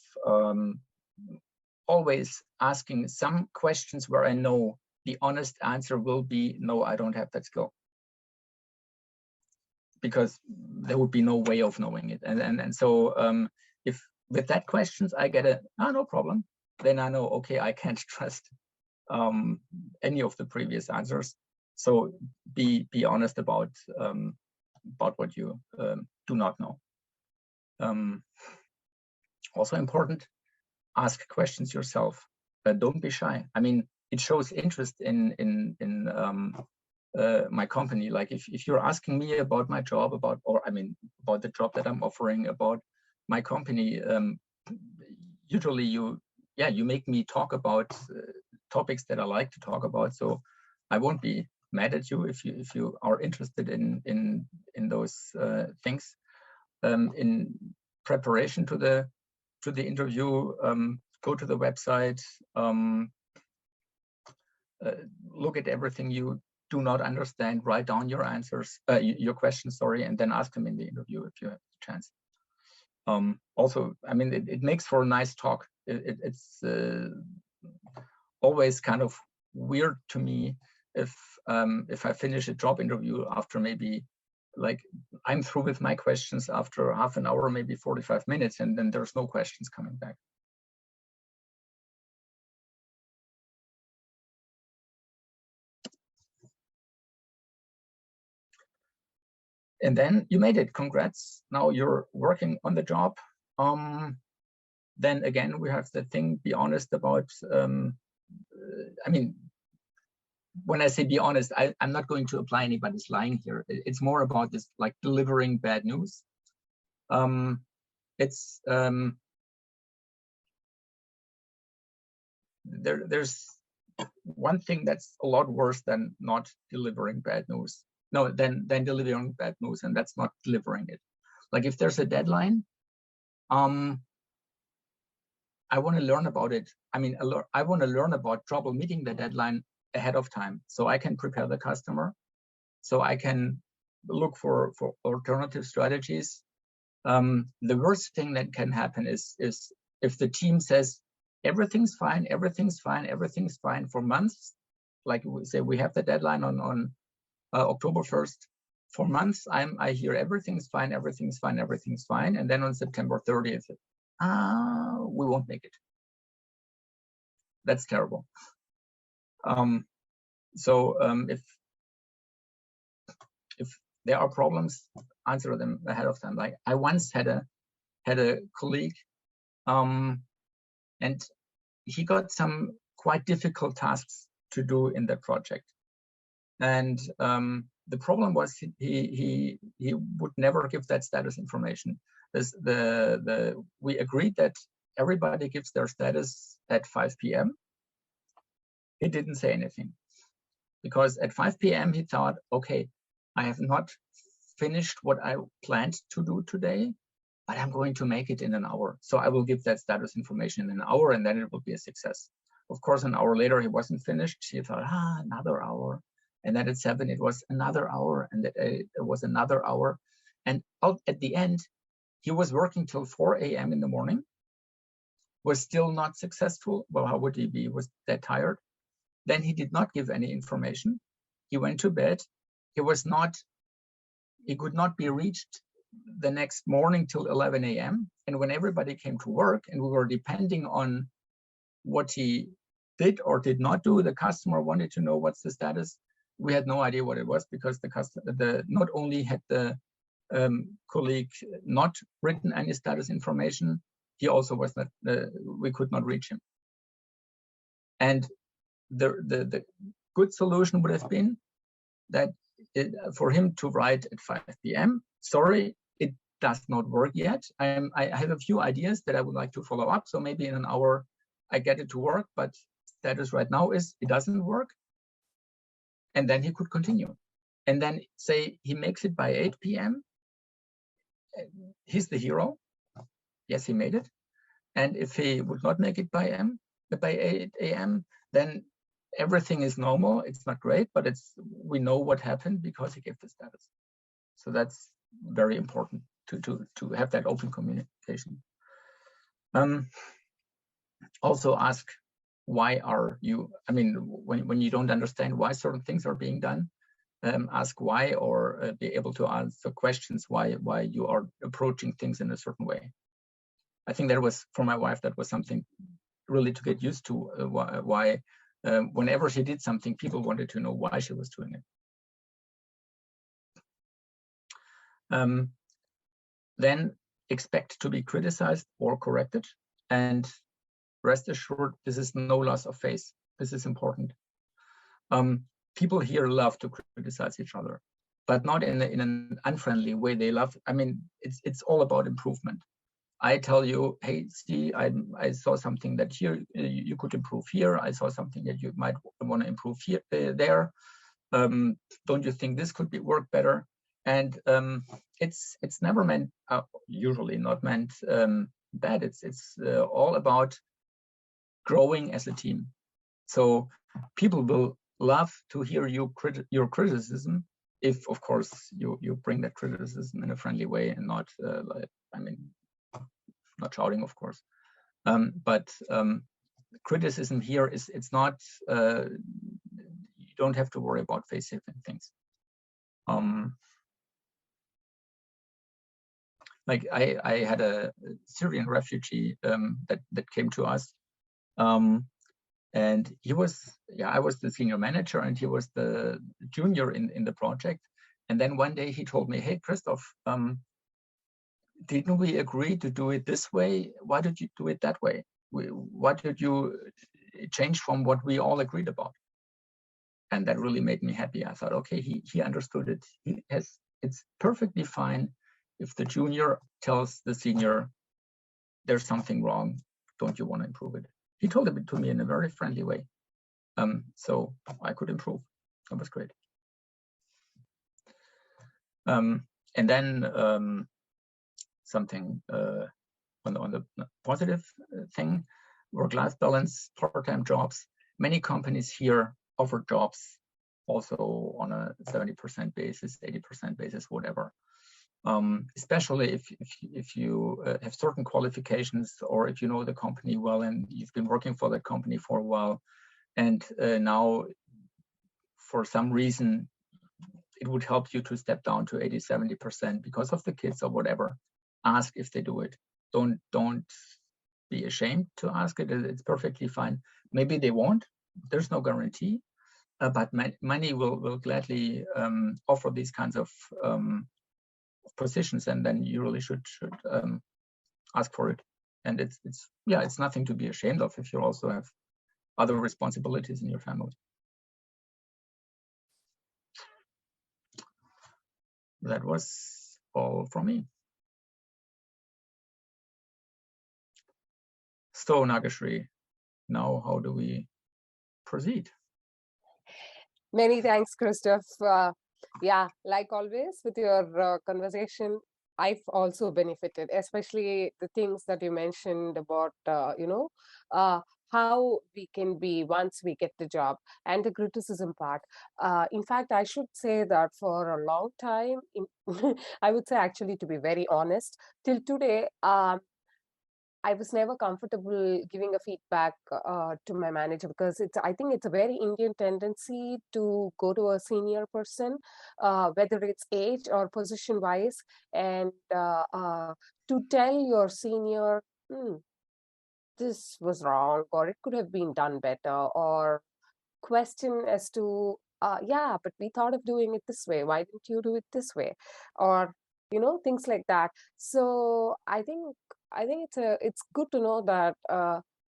always asking some questions where I know the honest answer will be, no, I don't have that skill. Because there would be no way of knowing it. And so if with that questions I get a, no problem, then I know, okay, I can't trust any of the previous answers. So be honest about what you do not know. Also important, ask questions yourself. Don't be shy. I mean, it shows interest in my company. Like if you're asking me about my job, about the job that I'm offering, about my company, usually you make me talk about topics that I like to talk about. So I won't be mad at you if you are interested in those things. in preparation to the interview, go to the website, look at everything you do not understand, write down your answers, your questions, sorry, and then ask them in the interview if you have the chance. Also, I mean, it makes for a nice talk. It's always kind of weird to me if I finish a job interview after maybe, like, I'm through with my questions after half an hour, maybe 45 minutes, and then there's no questions coming back. And then you made it, congrats. Now you're working on the job. Then again, we have the thing, be honest about, I mean, when I say be honest, I'm not going to apply anybody's lying here. It's more about this, like, delivering bad news. There's one thing that's a lot worse than not delivering bad news. No, than delivering bad news, and that's not delivering it. Like, if there's a deadline, I want to learn about it. I mean, I want to learn about trouble meeting the deadline ahead of time, so I can prepare the customer, so I can look for alternative strategies. The worst thing that can happen is if the team says everything's fine, everything's fine, everything's fine for months. Like we say, we have the deadline on October 1st. For months, I hear everything's fine, everything's fine, everything's fine, and then on September 30th, we won't make it. That's terrible. If there are problems, answer them ahead of time. Like, I once had a colleague, and he got some quite difficult tasks to do in the project, and the problem was he would never give that status information. We agreed that everybody gives their status at 5 p.m. He didn't say anything, because at 5 p.m. he thought, okay, I have not finished what I planned to do today, but I'm going to make it in an hour. So I will give that status information in an hour, and then it will be a success. Of course, an hour later, he wasn't finished. He thought, another hour. And then at 7, it was another hour, and it was another hour. And at the end, he was working till 4 a.m. in the morning, was still not successful. Well, how would he be? He was that tired. Then he did not give any information. He went to bed. He could not be reached the next morning till 11 a.m. And when everybody came to work and we were depending on what he did or did not do, the customer wanted to know what's the status. We had no idea what it was, because not only had the colleague not written any status information, he also was not, we could not reach him. And the good solution would have been that for him to write at 5 p.m. Sorry, it does not work yet. I have a few ideas that I would like to follow up. So maybe in an hour I get it to work, but status right now is it doesn't work. And then he could continue. And then say he makes it by 8 p.m. He's the hero. Yes, he made it. And if he would not make it by 8 a.m., then everything is normal. It's not great, but we know what happened because he gave the status. So that's very important to have that open communication. Also ask, why are you, I mean, when you don't understand why certain things are being done, ask why, or be able to answer questions why you are approaching things in a certain way. I think that was, for my wife, that was something really to get used to, why whenever she did something, people wanted to know why she was doing it. Then expect to be criticized or corrected, and rest assured, this is no loss of face. This is important. People here love to criticize each other, but not in an unfriendly way. They love, I mean, it's all about improvement. I tell you, hey, see, I saw something that here you could improve here. I saw something that you might want to improve here, there. Don't you think this could work better? And it's never meant, usually not meant bad. It's all about growing as a team. So people will love to hear your criticism, if of course you bring that criticism in a friendly way and not like, I mean, not shouting, of course. But criticism here is, it's not, you don't have to worry about facing things. Like I had a Syrian refugee that came to us, and he was, I was the senior manager and he was the junior in the project. And then one day he told me, "Hey, Christoph, didn't we agree to do it this way? Why did you do it that way? Why did you change from what we all agreed about?" And that really made me happy. I thought, okay, he understood it. It's perfectly fine if the junior tells the senior, "There's something wrong. Don't you want to improve it?" He told it to me in a very friendly way. So I could improve. That was great. And then something on the positive thing, work-life balance, part-time jobs. Many companies here offer jobs also on a 70% basis, 80% basis, whatever. Especially if you have certain qualifications, or if you know the company well and you've been working for that company for a while, and now for some reason it would help you to step down to 80-70% because of the kids or whatever. Ask if they do it. Don't be ashamed to ask it. It's perfectly fine. Maybe they won't. There's no guarantee, but many will gladly offer these kinds of positions, and then you really should ask for it. And it's nothing to be ashamed of if you also have other responsibilities in your family. That was all from me. So Nagashri, now how do we proceed? Many thanks, Christoph. Yeah, like always with your conversation, I've also benefited, especially the things that you mentioned about, how we can be once we get the job, and the criticism part. In fact, I should say that for a long time, I would say actually, to be very honest, till today, I was never comfortable giving a feedback to my manager, because I think it's a very Indian tendency to go to a senior person, whether it's age or position wise, and to tell your senior, this was wrong, or it could have been done better, or question as to, yeah, but we thought of doing it this way. Why didn't you do it this way? Or, things like that. So I think it's good to know that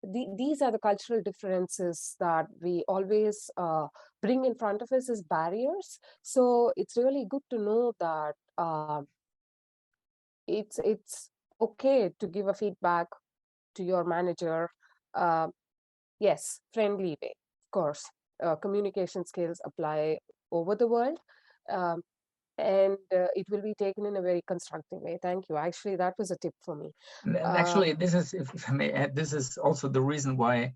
these are the cultural differences that we always bring in front of us as barriers. So it's really good to know that it's okay to give a feedback to your manager. Yes, friendly way, of course. Communication skills apply over the world, and it will be taken in a very constructive way. Thank you. Actually, that was a tip for me. And actually, this is, if I may add, this is also the reason why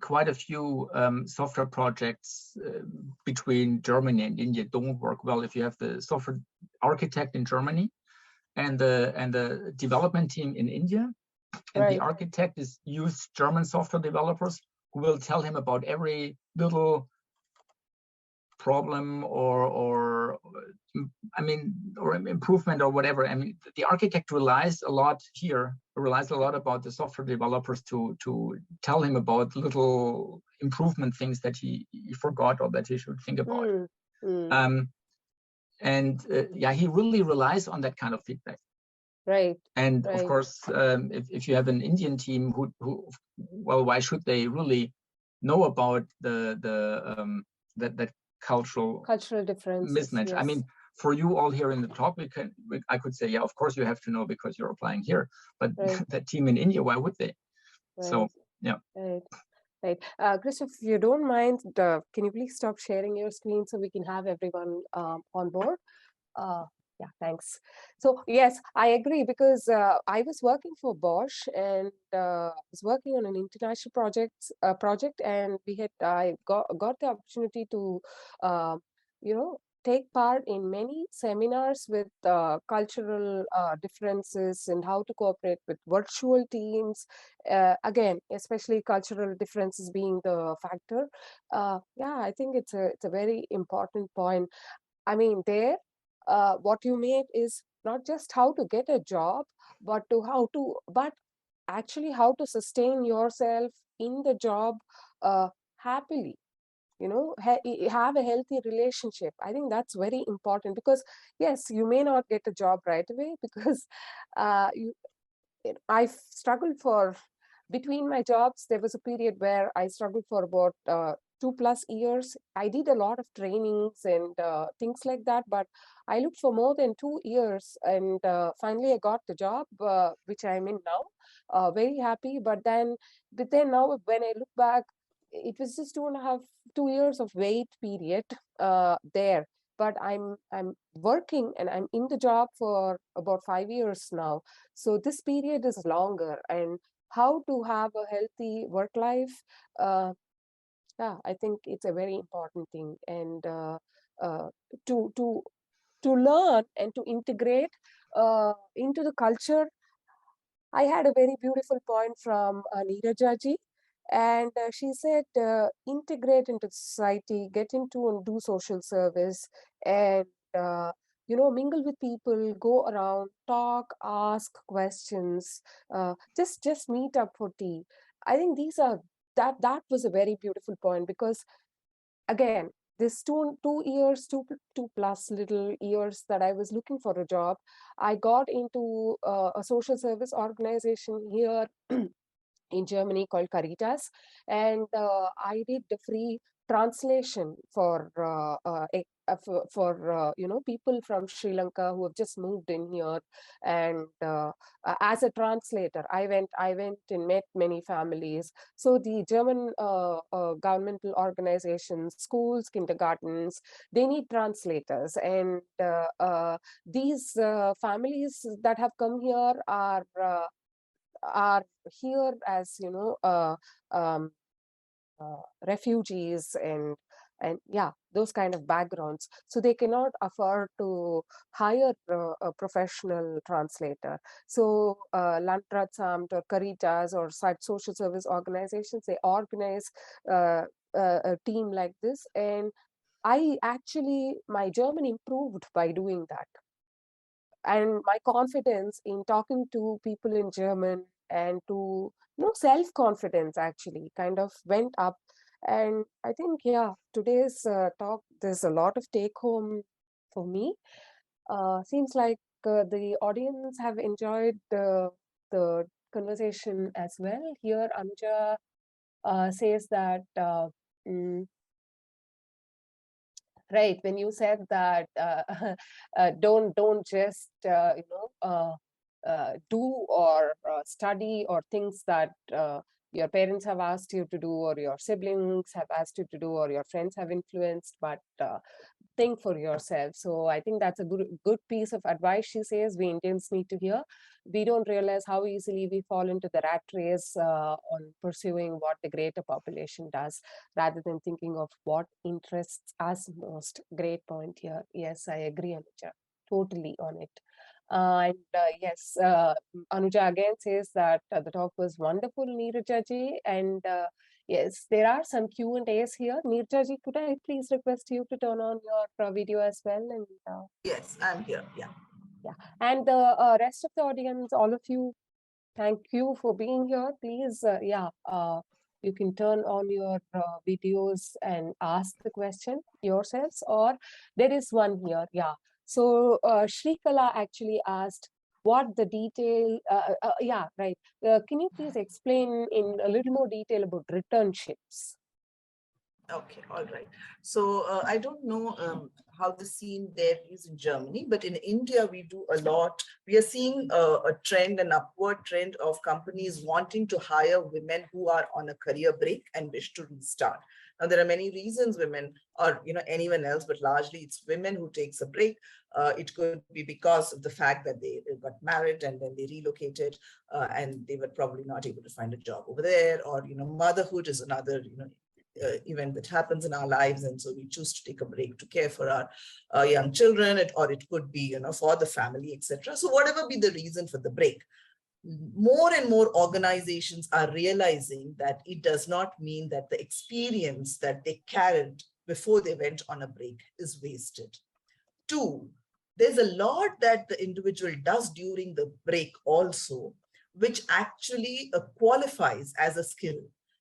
quite a few software projects between Germany and India don't work well. If you have the software architect in Germany and the development team in India, and Right. the architect is used German software developers who will tell him about every little problem or improvement or whatever. I mean, the architect relies a lot about the software developers to tell him about little improvement things that he forgot or that he should think about. Yeah, he really relies on that kind of feedback. Right. And right. Of course, if you have an Indian team who, well, why should they really know about that cultural differences mismatch? Yes. I mean, for you all here in the talk, I could say, yeah, of course you have to know because you're applying here. But Right. that team in India, why would they? Right. So yeah. Right. Christoph, if you don't mind, can you please stop sharing your screen so we can have everyone on board? Yeah, thank you. Thanks. So yes, I agree, because I was working for Bosch, and was working on an international project, and I got the opportunity to, uh, take part in many seminars with cultural differences and how to cooperate with virtual teams. Again, especially cultural differences being the factor. Yeah, I think it's a very important point. I mean, there, what you made is not just how to get a job, but actually how to sustain yourself in the job happily. Have a healthy relationship. I think that's very important, because yes, you may not get a job right away, because you I've struggled for between my jobs. There was a period where I struggled for about 2+ years. I did a lot of trainings and things like that, but I looked for more than 2 years, and finally I got the job, which I'm in now. Very happy. But then now, when I look back, it was just 2.5 2 years of wait period there. But I'm working, and I'm in the job for about 5 years now, so this period is longer. And how to have a healthy work life, uh, yeah, I think it's a very important thing. And uh, to to to learn and to integrate into the culture. I had a very beautiful point from Neeraja ji, and she said, integrate into society, get into and do social service, and uh, mingle with people, go around, talk, ask questions, just meet up for tea. I think that was a very beautiful point, because again, this 2 years, two plus little years that I was looking for a job, I got into a social service organization here in Germany called Caritas, and I did the free translation for people from Sri Lanka who have just moved in here, and as a translator, I went and met many families. So the German governmental organizations, schools, kindergartens, they need translators, and these families that have come here are here as um, refugees, and yeah, those kind of backgrounds, so they cannot afford to hire a professional translator. So Landratsamt or Caritas or such social service organizations, they organize a team like this, and my German improved by doing that, and my confidence in talking to people in German, and to self-confidence actually kind of went up. And I think, yeah, today's talk, there's a lot of take home for me. Seems like the audience have enjoyed the conversation as well. Here Anuja says that mm, right, when you said that don't just do or study or things that your parents have asked you to do, or your siblings have asked you to do, or your friends have influenced, but think for yourself. So I think that's a good piece of advice. She says we Indians need to hear. We don't realize how easily we fall into the rat race on pursuing what the greater population does, rather than thinking of what interests us most. Great point here. Yes, I agree, Anuja. Totally on it. Yes, Anuja again says that the talk was wonderful, Neeraja ji, and yes, there are some Q&As here. Neeraja ji, could I please request you to turn on your video as well? And Yes, I'm here. Yeah. yeah, and the rest of the audience, all of you, thank you for being here. Please, you can turn on your videos and ask the question yourselves, or there is one here. Yeah. So Shri Kala actually asked what the detail, yeah, right. Can you please explain in a little more detail about returnships? Okay, all right. So I don't know how the scene there is in Germany, but in India, we do a lot. We are seeing a trend, an upward trend of companies wanting to hire women who are on a career break and wish to restart. Now, there are many reasons women or anyone else, but largely it's women who takes a break. It could be because of the fact that they got married and then they relocated and they were probably not able to find a job over there, or motherhood is another event that happens in our lives, and so we choose to take a break to care for our young children, or it could be for the family, etc. So whatever be the reason for the break, more and more organizations are realizing that it does not mean that the experience that they carried before they went on a break is wasted. Two, there's a lot that the individual does during the break also, which actually qualifies as a skill.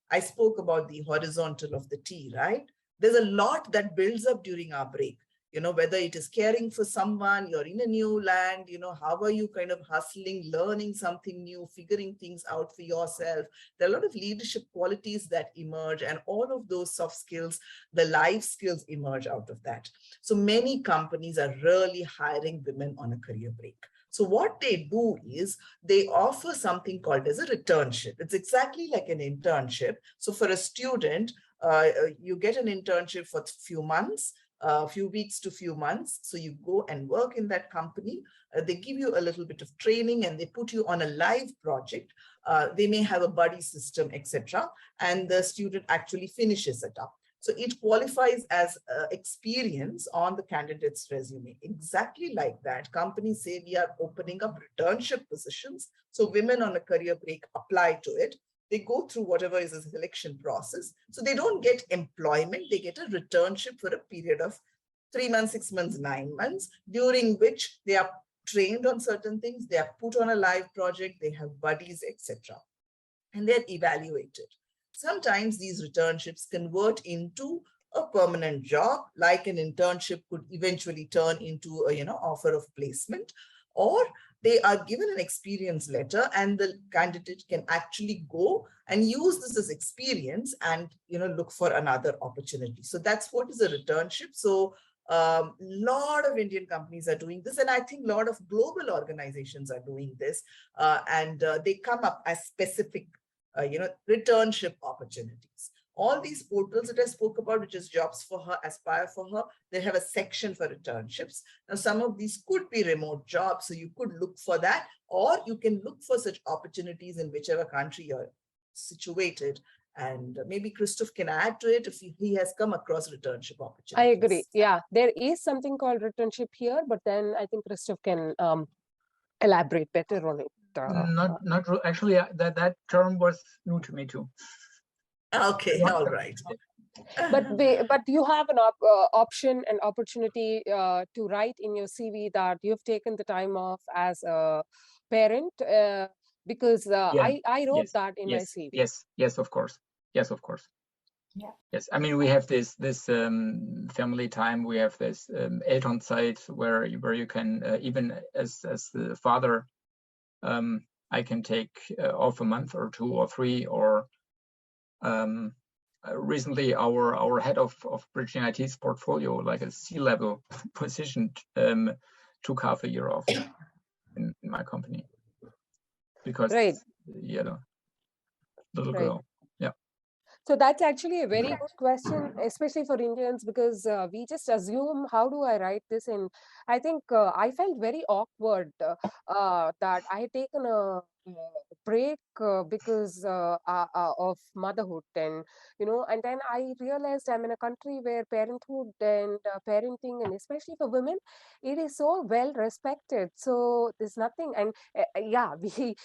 I spoke about the horizontal of the T, right? There's a lot that builds up during our break. Whether it is caring for someone, you're in a new land, how are you kind of hustling, learning something new, figuring things out for yourself. There are a lot of leadership qualities that emerge, and all of those soft skills, the life skills emerge out of that. So many companies are really hiring women on a career break. So what they do is they offer something called as a returnship. It's exactly like an internship. So for a student, you get an internship for a few months, a few weeks to few months. So you go and work in that company. They give you a little bit of training and they put you on a live project. They may have a buddy system, etc. And the student actually finishes it up. So it qualifies as experience on the candidate's resume. Exactly like that, companies say we are opening up returnship positions. So women on a career break apply to it. They go through whatever is a selection process. So they don't get employment, they get a returnship for a period of 3 months, 6 months, 9 months, during which they are trained on certain things, they are put on a live project, they have buddies, etc. And they're evaluated. Sometimes these returnships convert into a permanent job, like an internship could eventually turn into a offer of placement, or they are given an experience letter and the candidate can actually go and use this as experience and look for another opportunity. So that's what is a returnship. So lot of Indian companies are doing this, and I think a lot of global organizations are doing this, and they come up as specific returnship opportunities. All these portals that I spoke about, which is Jobs for Her, Aspire for Her, they have a section for returnships. Now, some of these could be remote jobs, so you could look for that, or you can look for such opportunities in whichever country you're situated. And maybe Christoph can add to it if he has come across returnship opportunities. I agree. Yeah, there is something called returnship here, but then I think Christoph can elaborate better on it. Actually, that term was new to me too. Okay, all right. But you have an option and opportunity to write in your CV that you've taken the time off as a parent, because I wrote that in my CV. Yes, of course. Yes, of course. Yeah. Yes, I mean we have this family time. We have this Elternzeit where you can even as the father, I can take off a month or 2 or 3, or recently our head of Bridging IT's portfolio, like a C-level position, took half a year off in my company because little girl. Yeah. So that's actually a very good question, especially for Indians, because we just assume, how do I write this? And I think I felt very awkward that I had taken a break because of motherhood, and and then I realized I'm in a country where parenthood and parenting, and especially for women, it is so well respected. So there's nothing, and yeah, we've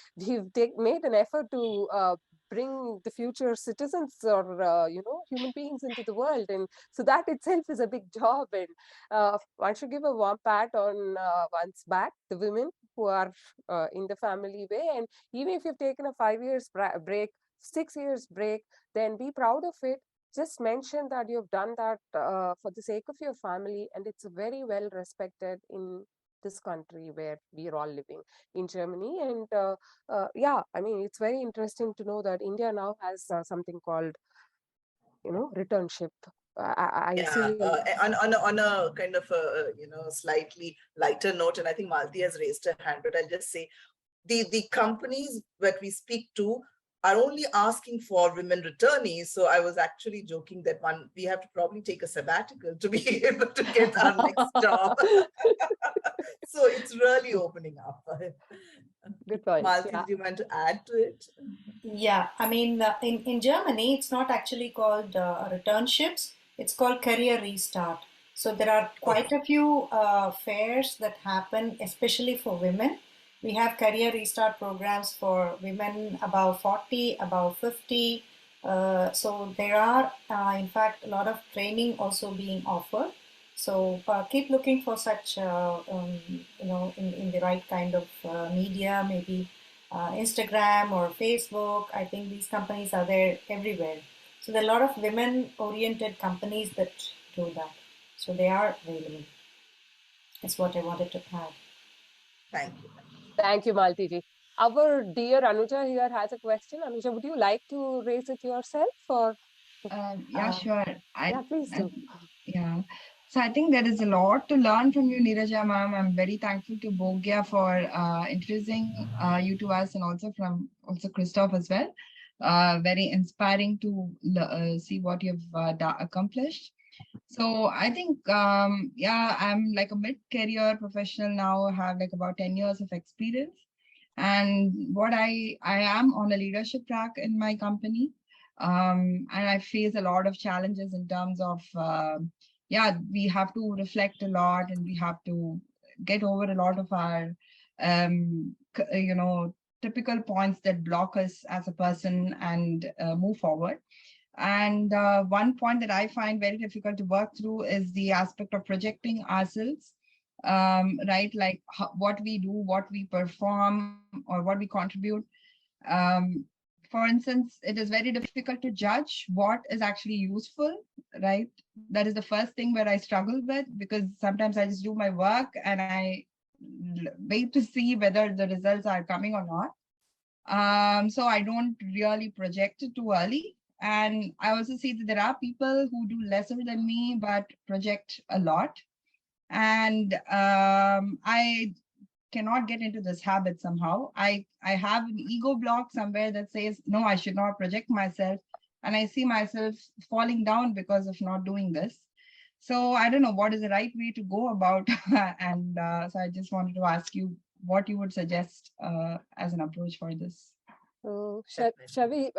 made an effort to bring the future citizens or human beings into the world, and so that itself is a big job. And one should give a warm pat on one's back, the women who are in the family way. And even if you've taken a 5 years break, 6 years break, then be proud of it. Just mention that you've done that for the sake of your family, and it's very well respected in this country where we are all living, in Germany. And yeah, I mean, it's very interesting to know that India now has something called returnship. I Yeah, see. on a kind of a slightly lighter note, and I think Malti has raised her hand, but I'll just say the companies that we speak to are only asking for women returnees. So I was actually joking that we have to probably take a sabbatical to be able to get our next job. So it's really opening up. Good point. Malti, Yeah. do you want to add to it? Yeah, I mean, in Germany, it's not actually called returnships, it's called career restart. So there are quite Okay. a few fairs that happen, especially for women. We have career restart programs for women above 40, above 50. So there are, in fact, a lot of training also being offered. So keep looking for such, in the right kind of media, maybe Instagram or Facebook. I think these companies are there everywhere. So there are a lot of women-oriented companies that do that. So they are available. That's what I wanted to add. Thank you. Thank you, Malti ji. Our dear Anuja here has a question. Anuja, would you like to raise it yourself, or Yeah, sure. yeah, please I do. yeah. So I think there is a lot to learn from you, Neeraja ma'am. I'm very thankful to Bhogya for introducing you to us, and also from Christoph as well. Very inspiring to see what you've accomplished. So I think, yeah, I'm like a mid-career professional now. I have like about 10 years of experience. And what I am on a leadership track in my company. And I face a lot of challenges in terms of, yeah, we have to reflect a lot, and we have to get over a lot of our, typical points that block us as a person, and move forward. And one point that I find very difficult to work through is the aspect of projecting ourselves, right? Like what we do, what we perform, or what we contribute. Um, for instance, it is very difficult to judge what is actually useful, right? That is the first thing where I struggle with, because sometimes I just do my work and I wait to see whether the results are coming or not. So I don't really project it too early. And I also see that there are people who do lesser than me, but project a lot. And I cannot get into this habit somehow. I have an ego block somewhere that says, no, I should not project myself. And I see myself falling down because of not doing this. So I don't know what is the right way to go about. And so I just wanted to ask you what you would suggest as an approach for this. So, shall we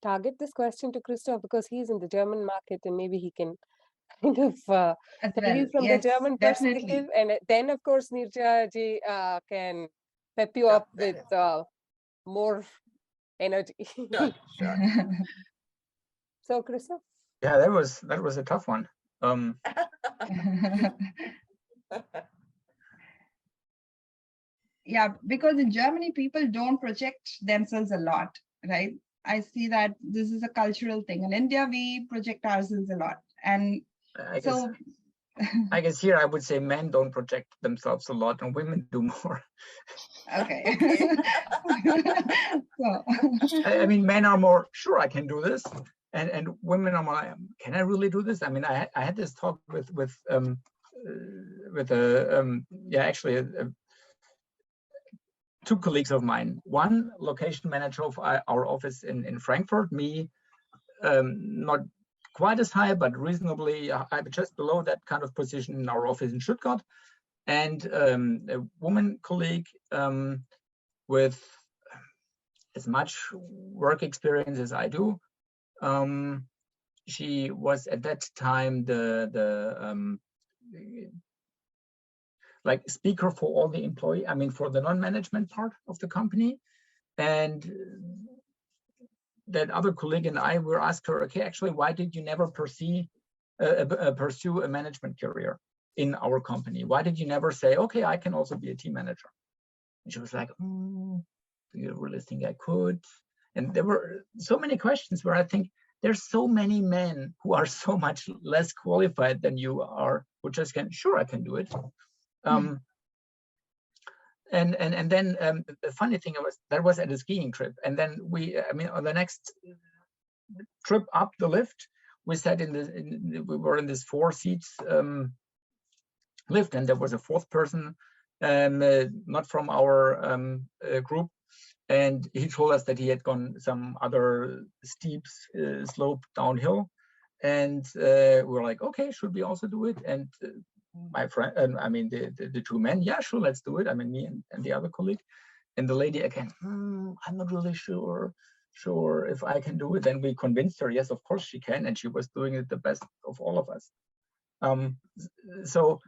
target this question to Christoph, because he's in the German market and maybe he can kind of As tell you well, from the yes, German definitely. perspective, and then of course Nirja ji can pep you Sure, up with more energy. sure, sure. So, Christoph. Yeah, that was a tough one. Yeah, because in Germany, people don't project themselves a lot, right? I see that this is a cultural thing. In India, we project ourselves a lot. And so I guess here I would say men don't project themselves a lot and women do more. Okay. Okay. So, I mean, men are more, sure, I can do this. And women are more, can I really do this? I mean, I had this talk with two colleagues of mine. One location manager of our office in Frankfurt, me, not quite as high, but reasonably just below that kind of position in our office in Stuttgart. And a woman colleague with as much work experience as I do. She was at that time the like speaker for all the employee, I mean, for the non-management part of the company. And that other colleague and I were asked her, okay, actually, why did you never pursue a management career in our company? Why did you never say, okay, I can also be a team manager? And she was like, do you really think I could? And there were so many questions where I think there's so many men who are so much less qualified than you are, who just can, sure, I can do it. And then the funny thing was that was at a skiing trip. And then on the next trip up the lift, we sat we were in this 4 seats lift, and there was a 4th person, not from our group, and he told us that he had gone some other steep slope downhill, and we were like, okay, should we also do it? And my friend, I mean the 2 men, yeah, sure, let's do it. I mean, me and the other colleague, and the lady again, I'm not really sure if I can do it. Then we convinced her, yes, of course she can, and she was doing it the best of all of us. So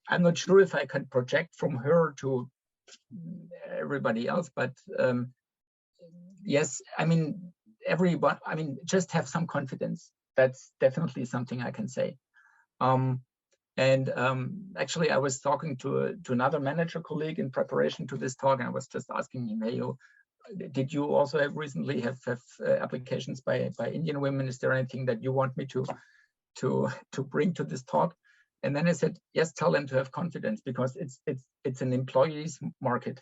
I'm not sure if I can project from her to everybody else, but yes, I mean, everyone, I mean, just have some confidence. That's definitely something I can say. Actually, I was talking to another manager colleague in preparation to this talk, and I was just asking him, hey, did you also have recently have applications by Indian women? Is there anything that you want me to bring to this talk? And then I said, yes, tell them to have confidence, because it's an employees market.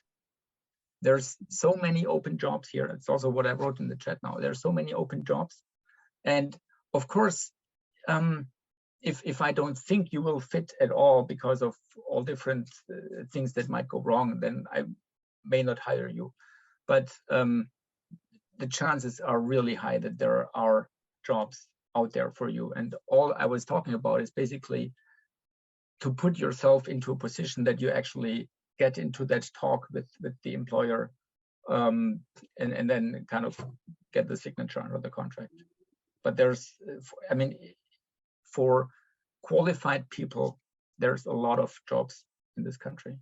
There's so many open jobs here. It's also what I wrote in the chat now. There's so many open jobs, and of course, if I don't think you will fit at all because of all different things that might go wrong, then I may not hire you. But the chances are really high that there are jobs out there for you. And all I was talking about is basically to put yourself into a position that you actually get into that talk with the employer, and then kind of get the signature under the contract. But there's, I mean, for qualified people, there's a lot of jobs in this country.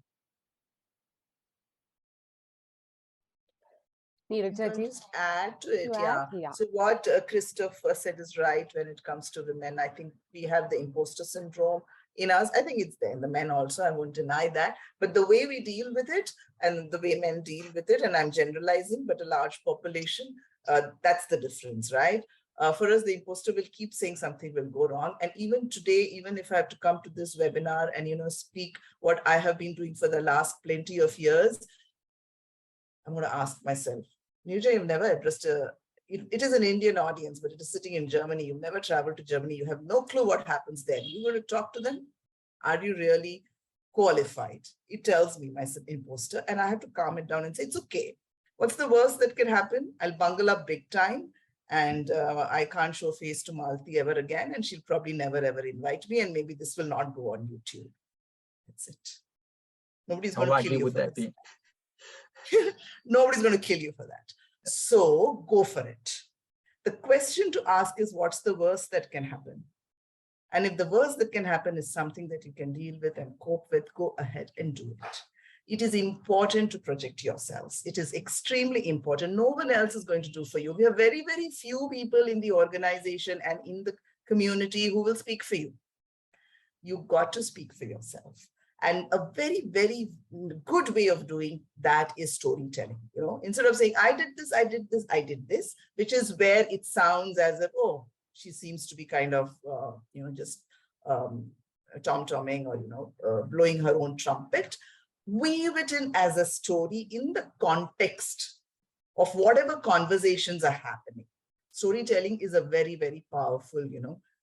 Neeraj, Just add to it, yeah. So what Christoph said is right when it comes to women. I think we have the imposter syndrome in us. I think it's there in the men also. I won't deny that. But the way we deal with it and the way men deal with it, and I'm generalizing, but a large population, that's the difference, right? For us, the imposter will keep saying something will go wrong. And even today, even if I have to come to this webinar and, speak what I have been doing for the last plenty of years, I'm going to ask myself, Neeraj, you've never addressed it is an Indian audience, but it is sitting in Germany. You've never traveled to Germany. You have no clue what happens there. You're going to talk to them? Are you really qualified? It tells me, my imposter, and I have to calm it down and say, it's okay. What's the worst that can happen? I'll bungle up big time, and I can't show face to Malti ever again, and she'll probably never, ever invite me, and maybe this will not go on YouTube. That's it. Nobody's going to kill you for this. Nobody's going to kill you for that. So go for it. The question to ask is, what's the worst that can happen? And if the worst that can happen is something that you can deal with and cope with, go ahead and do it. It is important to project yourselves. It is extremely important. No one else is going to do for you. We have very, very few people in the organization and in the community who will speak for you. You've got to speak for yourself. And a very, very good way of doing that is storytelling. Instead of saying, I did this, I did this, I did this, which is where it sounds as if, oh, she seems to be kind of, just tom-tomming or, blowing her own trumpet. Weave it in as a story in the context of whatever conversations are happening. Storytelling is a very, very powerful,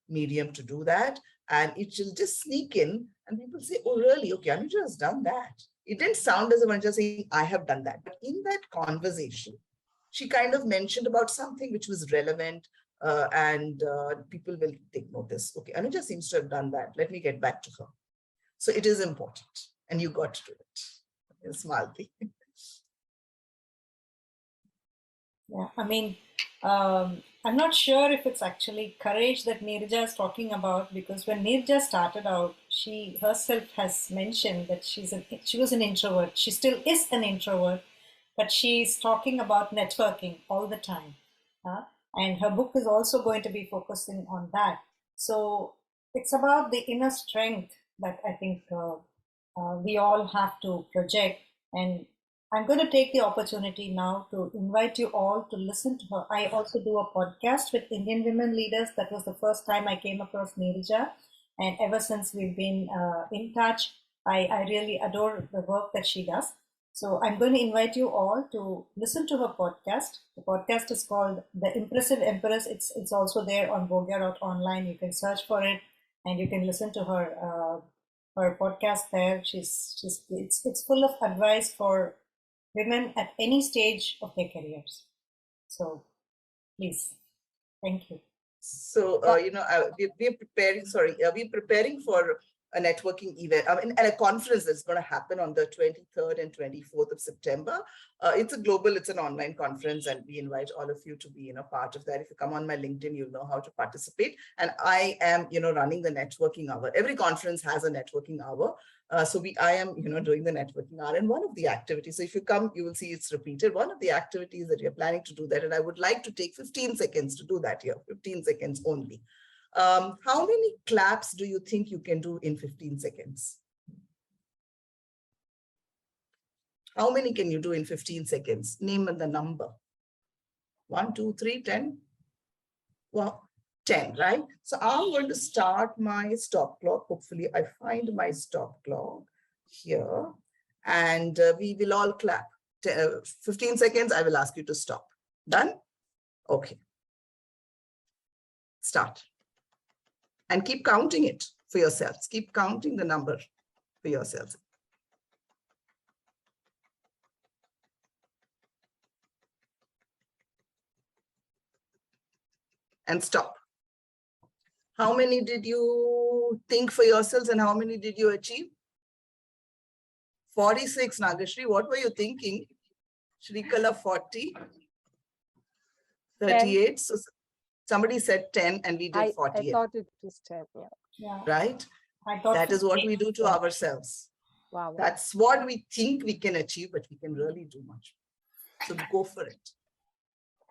medium to do that. And it will just sneak in and people say, oh, really? Okay, Anuja has done that. It didn't sound as if Anuja saying, I have done that. But in that conversation, she kind of mentioned about something which was relevant, and people will take notice. Okay, Anuja seems to have done that. Let me get back to her. So it is important, and you got to do it. It's Malti. Yeah, I mean, I'm not sure if it's actually courage that Neerja is talking about, because when Neerja started out, she herself has mentioned that she was an introvert. She still is an introvert, but she's talking about networking all the time. And her book is also going to be focusing on that. So it's about the inner strength that I think we all have to project. And I'm going to take the opportunity now to invite you all to listen to her. I also do a podcast with Indian women leaders. That was the first time I came across Neerja. And ever since we've been in touch, I really adore the work that she does. So I'm going to invite you all to listen to her podcast. The podcast is called The Impressive Empress. It's also there on Bhogya.online. You can search for it and you can listen to her podcast there. It's full of advice for women at any stage of their careers. So please, thank you. So, we're preparing, we're preparing for a networking event, and a conference that's going to happen on the 23rd and 24th of September. It's an online conference, and we invite all of you to be, part of that. If you come on my LinkedIn, you'll know how to participate. And I am, running the networking hour. Every conference has a networking hour. I am, doing the networking hour. And one of the activities, so if you come, you will see it's repeated. One of the activities that you're planning to do that, and I would like to take 15 seconds to do that here, 15 seconds only. How many claps do you think you can do in 15 seconds? How many can you do in 15 seconds? Name the number. 1, 2, 3, 10. Well, 10, right? So I'm going to start my stop clock. Hopefully I find my stop clock here, and we will all clap. 15 seconds, I will ask you to stop. Done? Okay. Start. And keep counting it for yourselves. Keep counting the number for yourselves. And stop. How many did you think for yourselves and how many did you achieve? 46, Nagashri. What were you thinking? Shrikala, 40. 38. 10. So somebody said 10 and we did 48. I thought it was 10, Yeah. Right? I thought that is what we do to ourselves. Wow. That's what we think we can achieve, but we can really do much. So go for it.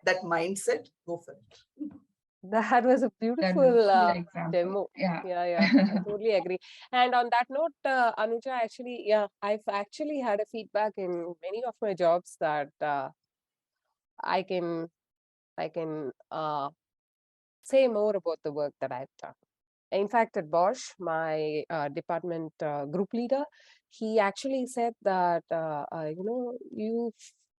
That mindset, go for it. That was a beautiful demo. Yeah. I totally agree. And on that note, Anuja, actually, I've actually had a feedback in many of my jobs that I can say more about the work that I've done. In fact, at Bosch, my department group leader, he actually said that, you've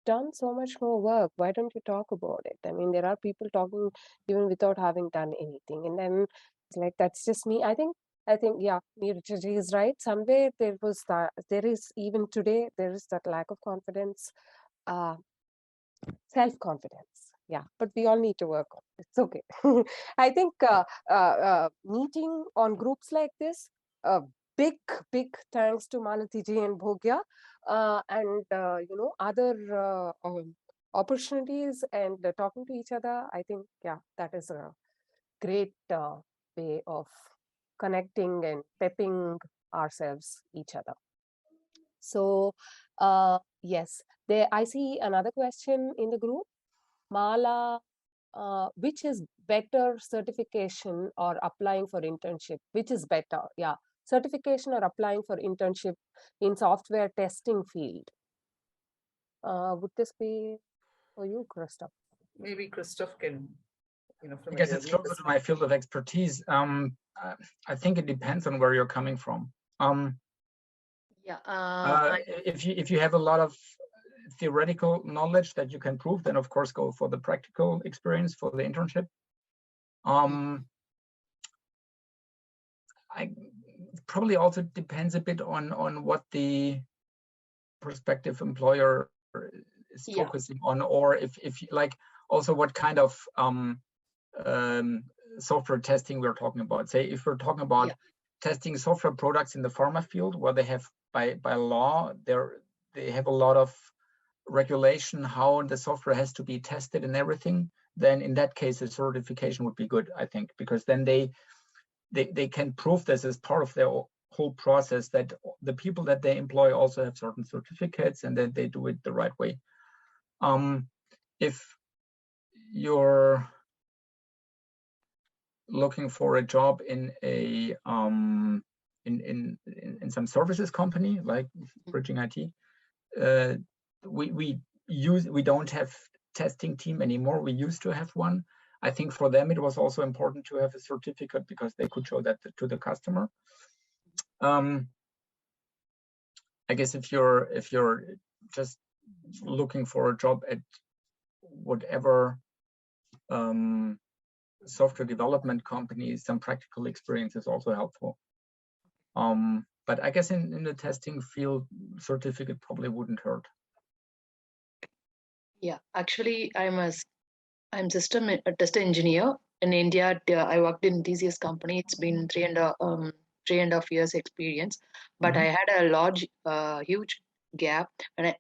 done so much more work. Why don't you talk about it? I mean, there are people talking even without having done anything. And then it's like, that's just me. I think, yeah, Neeraj is right. Somewhere there is even today, there is that lack of confidence, self-confidence. Yeah, but we all need to work on it. It's okay. I think meeting on groups like this, big thanks to Malati ji and Bhogya, and other opportunities and talking to each other. I think, yeah, that is a great way of connecting and pepping ourselves each other. So yes, I see another question in the group. Mala, which is better, certification or applying for internship? Which is better? Yeah, certification or applying for internship in software testing field? Would this be for you, Christoph? Maybe Christoph can, I guess it's closer to my field of expertise. I think it depends on where you're coming from. If you have a lot of theoretical knowledge that you can prove, then of course go for the practical experience for the internship. Probably also depends a bit on what the prospective employer is focusing on, or if like also what kind of software testing we're talking about. Say if we're talking about testing software products in the pharma field, where they have by law they have a lot of regulation how the software has to be tested and everything, then in that case a certification would be good, I think, because then they can prove this as part of their whole process, that the people that they employ also have certain certificates and that they do it the right way. If you're looking for a job in a in some services company like Bridging IT, we don't have testing team anymore. We used to have one. I think for them it was also important to have a certificate because they could show that to the customer. I guess if you're just looking for a job at whatever software development company, some practical experience is also helpful. But I guess in the testing field, certificate probably wouldn't hurt. Yeah, actually, I'm system a test engineer in India. I worked in TCS company. It's been 3.5 years experience, but I had a large, huge gap when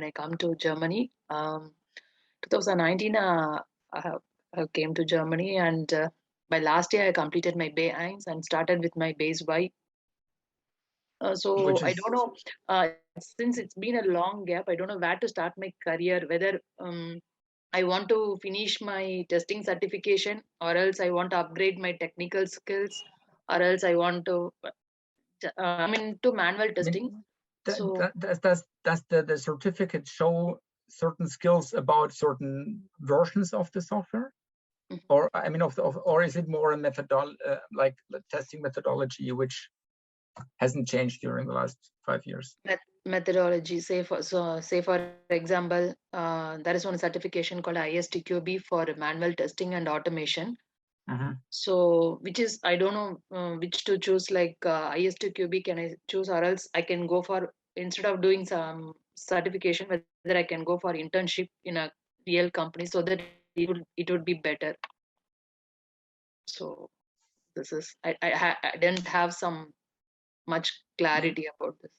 I come to Germany. 2019, I came to Germany, and by last year I completed my B1 and started with my base Y. So I don't know. Since it's been a long gap, I don't know where to start my career. Whether I want to finish my testing certification, or else I want to upgrade my technical skills, or else I want to. I'm into manual testing. So Does the certificate show certain skills about certain versions of the software, or I mean, or is it more a methodology, like testing methodology, which hasn't changed during the last 5 years? Methodology, say for example, there is one certification called ISTQB for manual testing and automation. So which is, I don't know which to choose, like ISTQB can I choose, or else I can go for, instead of doing some certification, whether I can go for internship in a real company, so that it would be better. So this is, I didn't have some much clarity about this.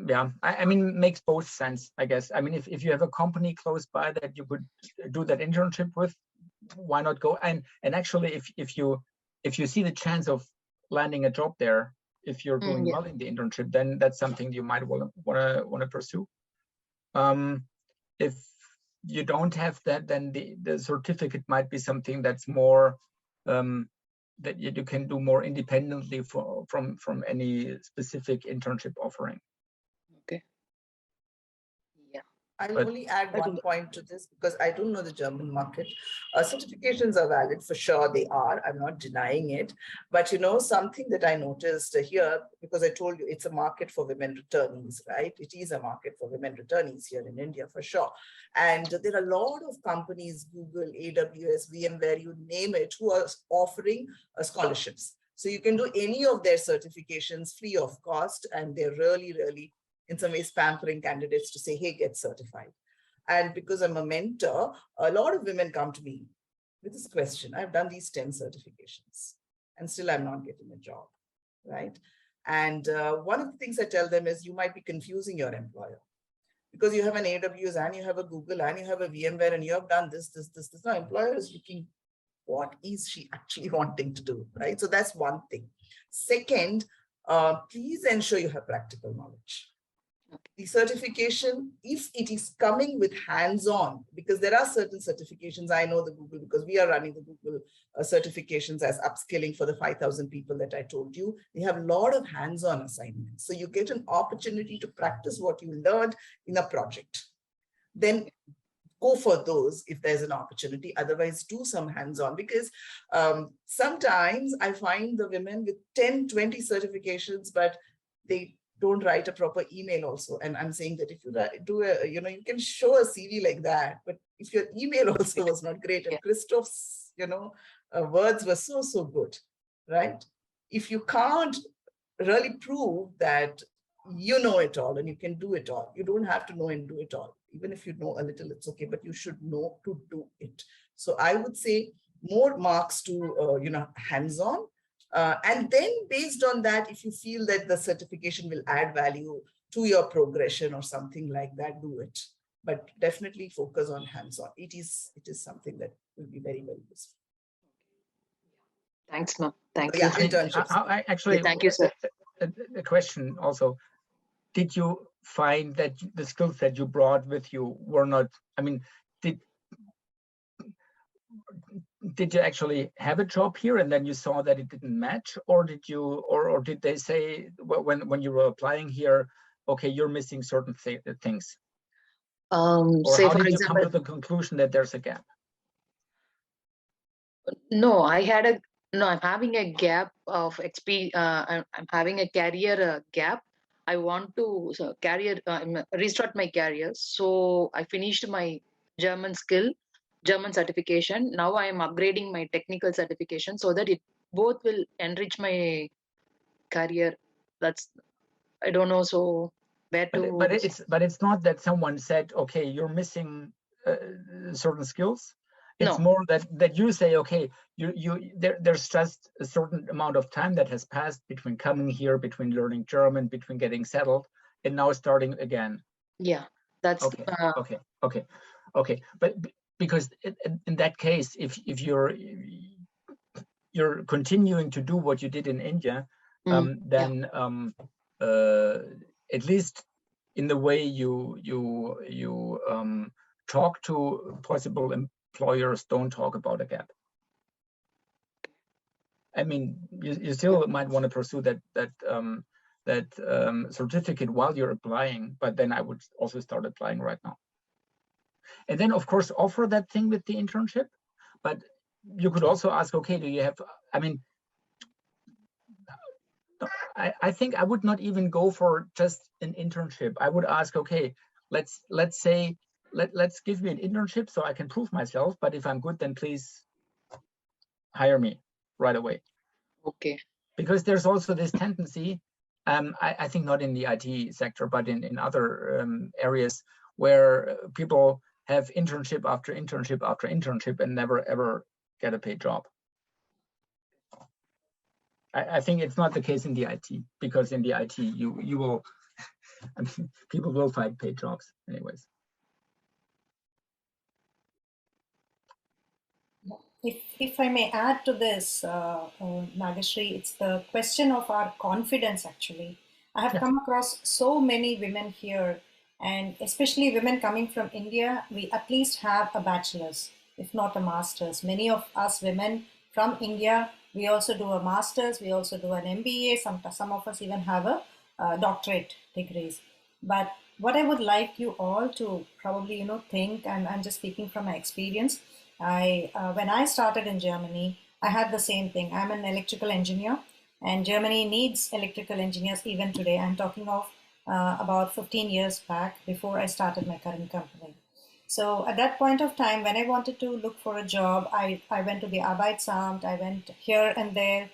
Yeah, I mean, makes both sense, I guess. I mean, if you have a company close by that you could do that internship with, why not go? And actually, if you see the chance of landing a job there, if you're doing well in the internship, then that's something you might want to pursue. If you don't have that, then the certificate might be something that's more that you can do more independently from any specific internship offering. Okay. Yeah. I'll only add one point to this, because I don't know the German market. Certifications are valid, for sure they are. I'm not denying it. But something that I noticed here, because I told you it's a market for women returnees, right? It is a market for women returnees here in India, for sure. And there are a lot of companies, Google, AWS, VMware, you name it, who are offering scholarships. So you can do any of their certifications free of cost, and they're really, really in some ways pampering candidates to say, hey, get certified. And because I'm a mentor, a lot of women come to me with this question. I've done these 10 certifications and still I'm not getting a job, right? And one of the things I tell them is, you might be confusing your employer, because you have an AWS and you have a Google and you have a VMware and you have done this. Now employer is looking, what is she actually wanting to do, right? So that's one thing. Second, please ensure you have practical knowledge. The certification, if it is coming with hands-on, because there are certain certifications, I know the Google, because we are running the Google certifications as upskilling for the 5,000 people that I told you. They have a lot of hands-on assignments. So you get an opportunity to practice what you learned in a project. Then go for those if there's an opportunity. Otherwise, do some hands-on, because sometimes I find the women with 10, 20 certifications, but they don't write a proper email also. And I'm saying that if you do you can show a CV like that, but if your email also was not great, and Christoph's, words were so good, right? If you can't really prove that you know it all and you can do it all, you don't have to know and do it all. Even if you know a little, it's okay, but you should know to do it. So I would say more marks to, hands-on. And then based on that, if you feel that the certification will add value to your progression or something like that, do it. But definitely focus on hands-on. It is something that will be very, very useful. Thanks, ma'am. Thank you. Yeah, internships. I actually, thank you, sir. A question also. Did you find that the skills that you brought with you were not, I mean, did you actually have a job here and then you saw that it didn't match, or did you, or did they say when you were applying here, okay, you're missing certain things? Or Say how for did you example, come to the conclusion that there's a gap? no, I had No, I'm having a gap of experience. I'm having a career gap. I want to restart my career. So I finished my German skill, German certification. Now I am upgrading my technical certification so that it both will enrich my career. That's I don't know. So where to? But it's not that someone said, okay, you're missing certain skills. It's No. more that you say, okay, there's just a certain amount of time that has passed between coming here, between learning German, between getting settled, and now starting again. Yeah, that's okay. Okay. But because in that case, if you're continuing to do what you did in India, then at least in the way you talk to possible employers, don't talk about a gap. I mean, you still might want to pursue that certificate while you're applying, but then I would also start applying right now. And then, of course, offer that thing with the internship, but you could also ask, okay, do you have, I mean, I think I would not even go for just an internship. I would ask, okay, let's say, let's give me an internship so I can prove myself. But if I'm good, then please hire me right away. Okay. Because there's also this tendency, I think not in the IT sector, but in other areas where people have internship after internship after internship and never ever get a paid job. I think it's not the case in the IT, because in the IT you will, I mean, people will find paid jobs anyways. If I may add to this, Nagashri, it's the question of our confidence actually. I have come across so many women here, and especially women coming from India, we at least have a bachelor's, if not a master's. Many of us women from India, we also do a master's, we also do an MBA, some of us even have a doctorate degrees. But what I would like you all to probably, think, and I'm just speaking from my experience, when I started in Germany, I had the same thing. I'm an electrical engineer, and Germany needs electrical engineers even today. I'm talking of about 15 years back before I started my current company. So at that point of time, when I wanted to look for a job, I went to the Arbeitsamt, I went here and there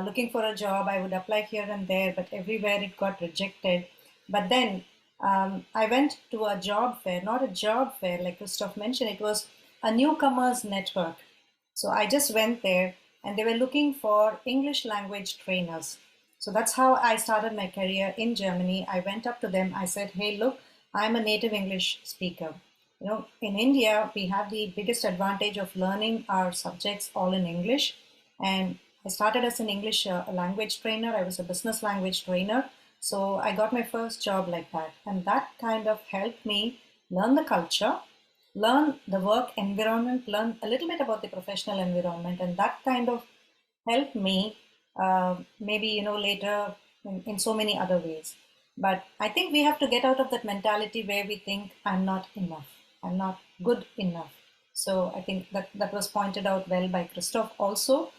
looking for a job. I would apply here and there, but everywhere it got rejected. But then I went to a job fair, not a job fair like Christoph mentioned, it was a newcomers network. So I just went there and they were looking for English language trainers. So that's how I started my career in Germany. I went up to them. I said, hey, look, I'm a native English speaker. In India, we have the biggest advantage of learning our subjects all in English. And I started as an English language trainer. I was a business language trainer. So I got my first job like that. And that kind of helped me learn the culture, learn the work environment, learn a little bit about the professional environment. And that kind of helped me maybe, later in so many other ways. But I think we have to get out of that mentality where we think I'm not enough. I'm not good enough. So I think that was pointed out well by Christoph also.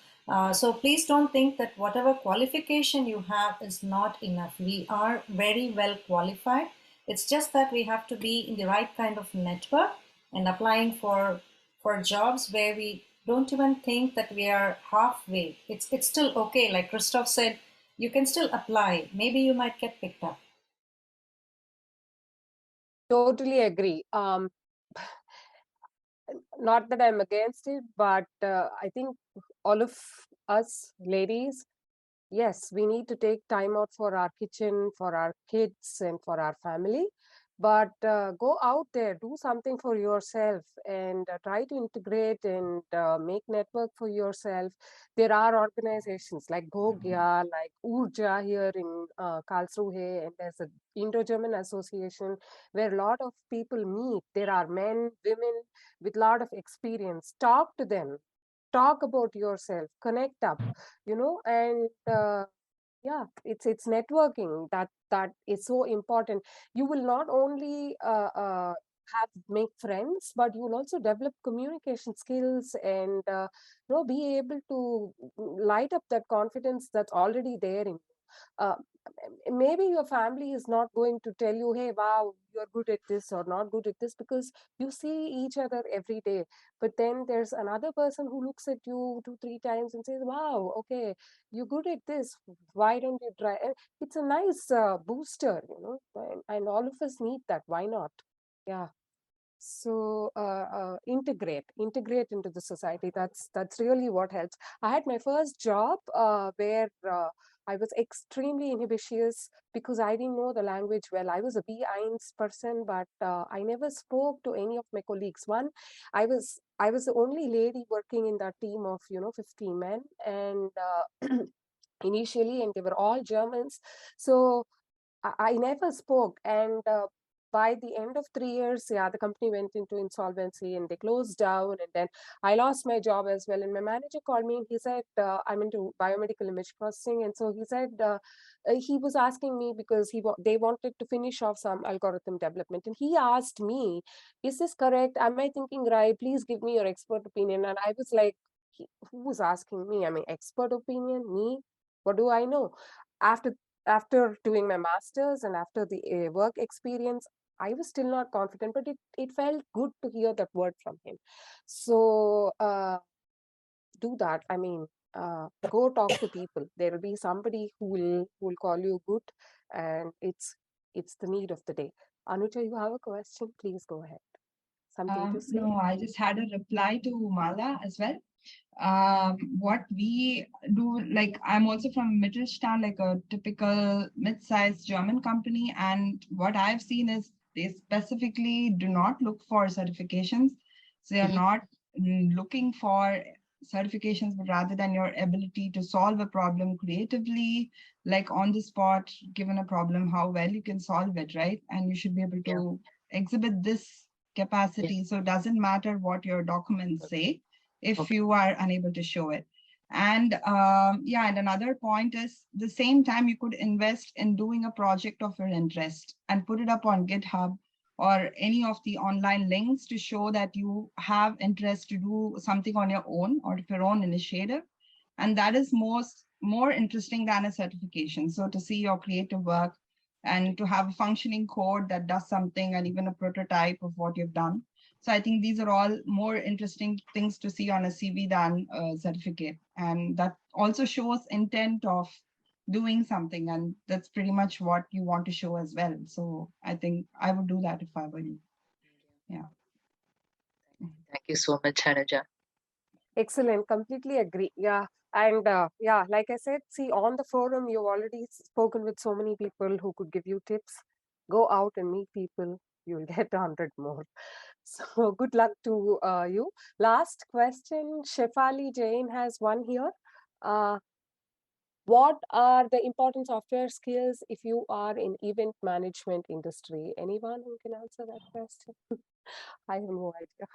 So please don't think that whatever qualification you have is not enough. We are very well qualified. It's just that we have to be in the right kind of network and applying for jobs where we don't even think that we are halfway. It's still okay. Like Christoph said, you can still apply. Maybe you might get picked up. Totally agree. Not that I'm against it, but I think all of us ladies, yes, we need to take time out for our kitchen, for our kids, and for our family. But go out there, do something for yourself, and try to integrate and make network for yourself. There are organizations like Bhogya, like Urja here in Karlsruhe, and there's a Indo-German association where a lot of people meet. There are men, women with a lot of experience. Talk to them, talk about yourself, connect up, and yeah, it's networking that is so important. You will not only make friends, but you'll also develop communication skills and be able to light up that confidence that's already there in you. uh, Maybe your family is not going to tell you, hey, wow, you're good at this or not good at this, because you see each other every day. But then there's another person who looks at you 2 3 times and says, wow, okay, you're good at this, why don't you try? It's a nice booster, and all of us need that. Why not? Yeah. So integrate into the society. That's really what helps. I had my first job where I was extremely inhibitious because I didn't know the language well. I was a B1 person, but I never spoke to any of my colleagues. One, I was the only lady working in that team of 15 men, and initially, and they were all Germans. So I never spoke. And by the end of 3 years, yeah, the company went into insolvency and they closed down. And then I lost my job as well. And my manager called me and he said, I'm into biomedical image processing. And so he said, he was asking me because they wanted to finish off some algorithm development. And he asked me, is this correct? Am I thinking right? Please give me your expert opinion. And I was like, who was asking me? I mean, expert opinion, me? What do I know? After after doing my master's and after the work experience, I was still not confident, but it felt good to hear that word from him. So do that. I mean, go talk to people. There will be somebody who will call you good, and it's the need of the day. Anuja, you have a question? Please go ahead. Something to say? No, I just had a reply to Mala as well. What we do, like I'm also from Mittelstand, like a typical mid-sized German company, and what I've seen is they specifically do not look for certifications. So they are not looking for certifications, but rather than your ability to solve a problem creatively, like on the spot, given a problem, how well you can solve it, right? And you should be able Yeah. to exhibit this capacity. So it doesn't matter what your documents say if Okay. you are unable to show it. And yeah, and another point is the same time you could invest in doing a project of your interest and put it up on GitHub or any of the online links to show that you have interest to do something on your own or of your own initiative. And that is more interesting than a certification. So to see your creative work and to have a functioning code that does something and even a prototype of what you've done. So I think these are all more interesting things to see on a CV than a certificate. And that also shows intent of doing something. And that's pretty much what you want to show as well. So I think I would do that if I were you. Yeah. Thank you so much, Hanuja. Excellent. Completely agree. Yeah. And yeah, like I said, see, on the forum, you've already spoken with so many people who could give you tips. Go out and meet people. You'll get 100 more. So good luck to you. Last question. Shefali Jain has one here. Uh, what are the important software skills if you are in event management industry? Anyone who can answer that question? I have no idea.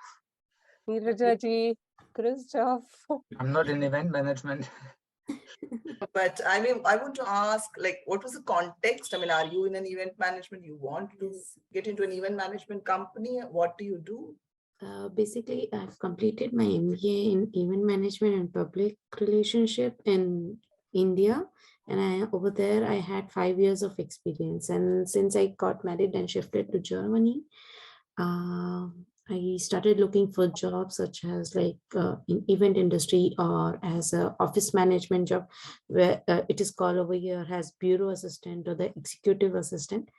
Neeraja ji, Christoph. I'm not in event management. But I mean, I want to ask, like, what was the context? I mean, are you in an event management? You want to get into an event management company? What do you do? Basically, I've completed my MBA in event management and public relationship in India, and over there I had 5 years of experience. And since I got married and shifted to Germany, uh, I started looking for jobs such as like in event industry or as a office management job, where it is called over here as bureau assistant or the executive assistant.